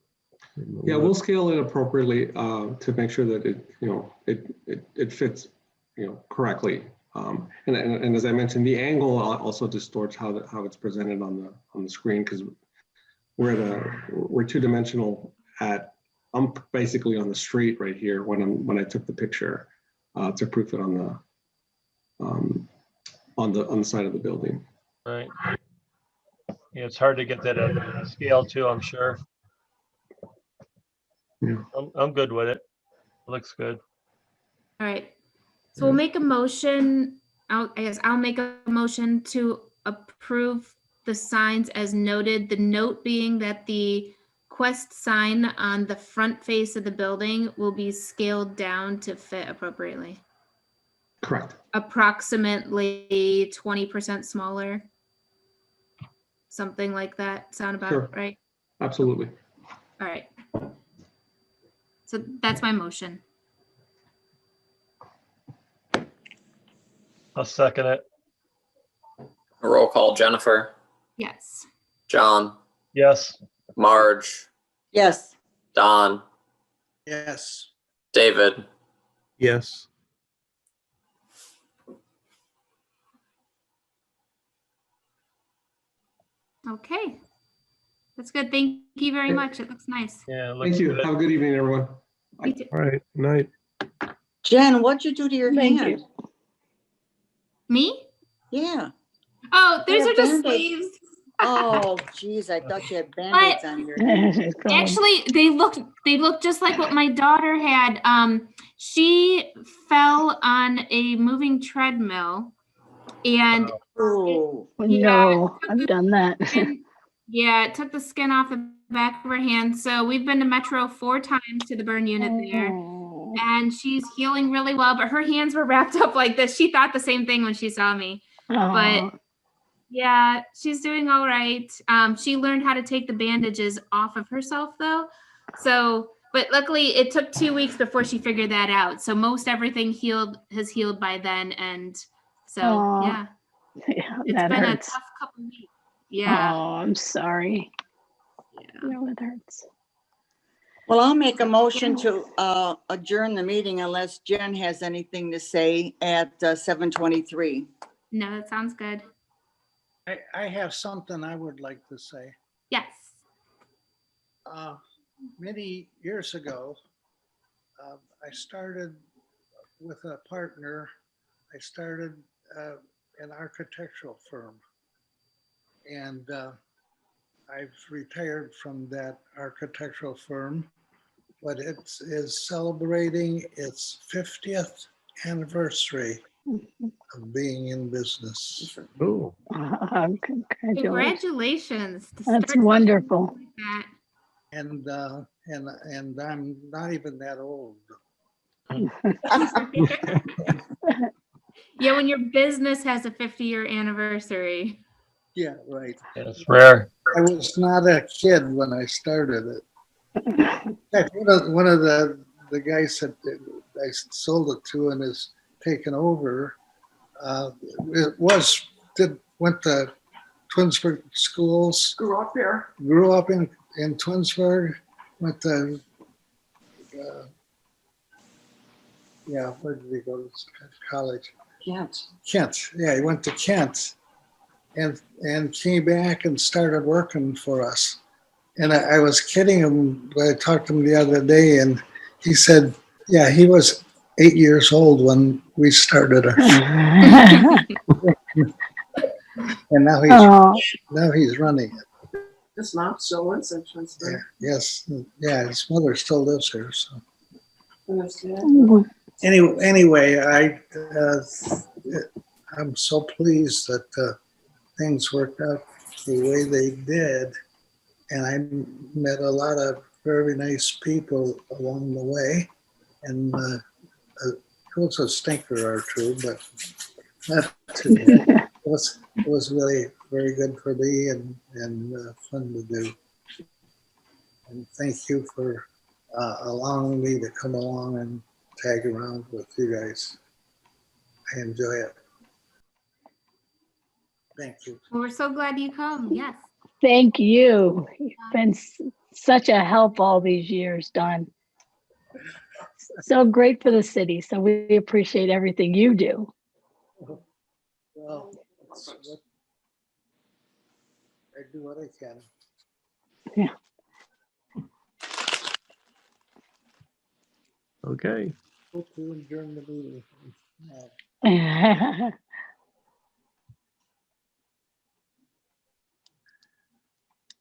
Yeah, we'll scale it appropriately to make sure that it fits correctly. And as I mentioned, the angle also distorts how it's presented on the screen, because we're 2-dimensional I'm basically on the street right here when I took the picture to proof it on the side of the building. right. Yeah, it's hard to get that at scale too, I'm sure. Yeah. I'm good with it. It looks good. all right. So we'll make a motion. I guess I'll make a motion to approve the signs as noted. The note being that the Quest sign on the front face of the building will be scaled down to fit appropriately. Correct. Approximately 20% smaller. Something like that. Sound about Sure. right? Absolutely. All right. So that's my motion. I'll second it. A roll call, Jennifer, Yes. John, Yes, Marge, Yes, Don, Yes, David. Yes. Okay. That's good. Thank you very much. It looks nice. yeah, it looks Thank you. good. Have a good evening, everyone. You too. All right. Night. Jen, what'd you do to your Thank hand? Me? Yeah. Oh, these Yeah, are just Band-Aid. sleeves. Oh, geez, I thought you had Band-Aids on your hand. It's cold. Actually, they look just like what my daughter had. She fell on a moving treadmill, and Oh, No, I've done that. yeah, it took the skin off the back of her hand. So we've been to Metro 4 times to the burn unit there, Oh, and she's healing really well. But her hands were wrapped up like this. She thought the same thing when she saw me. oh, Yeah, she's doing all right. She learned how to take the bandages off of herself though. So, but luckily it took 2 weeks before she figured that out. So most everything has healed by then. And so, Aw. yeah, yeah, it's that been hurts. a tough couple weeks. Yeah. Oh, I'm sorry. Yeah. No, it hurts. Well, I'll make a motion to adjourn the meeting unless Jen has anything to say at 7:23. No, that sounds good. I have something I would like to say. Yes. Many years ago, I started with a partner. I started an architectural firm. And I've retired from that architectural firm, but it is celebrating its 50th anniversary of being in business. Oh, Congratulations. Congratulations. to That's start wonderful. something like that. And I'm not even that old. Yeah, when your business has a 50-year anniversary. Yeah, right. It's rare. I was not a kid when I started it. In fact, one of the guys that I sold it to and is taken over, went to Twinsburg schools. Grew up here. Grew up in Twinsburg. Went to where did he go to college? Kent. Yeah, he went to Kent, and came back and started working for us. And I was kidding him. I talked to him the other day, and he said, "Yeah, he was 8 years old when we started our." And now he's running it. His mom still lives in Twinsburg. Yeah, yes, yeah. His mother still lives here. So Understand? anyway, I'm so pleased that things worked out the way they did, and I met a lot of very nice people along the way, and it was a stinker or two, but not too bad. It was really very good for me and fun to do. And thank you for allowing me to come along and tag around with you guys. I enjoy it. Thank you. Well, we're so glad you come. Yes. Thank you. You've been such a help all these years, Don. So great for the city. So we appreciate everything you do. Well, I do what I can. Yeah. okay. Hope to adjourn the meeting.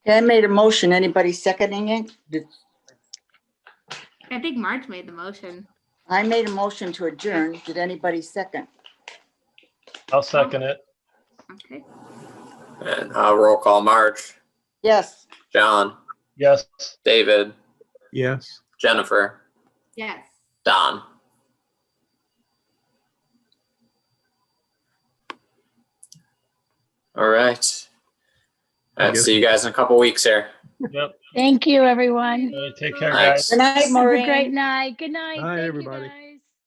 I made a motion. Anybody seconding it? I think Marge made the motion. I made a motion to adjourn. Did anybody second? I'll second it. Okay. And roll call: Marge, Yes. John, Yes. David, Yes. Jennifer, Yes. Don. All right. See you guys in a couple weeks here. Yep. Thank you, everyone. Take care, Thanks. guys. Good night, Have a Maureen. great night. Good night. Bye, Thank you, everybody. guys.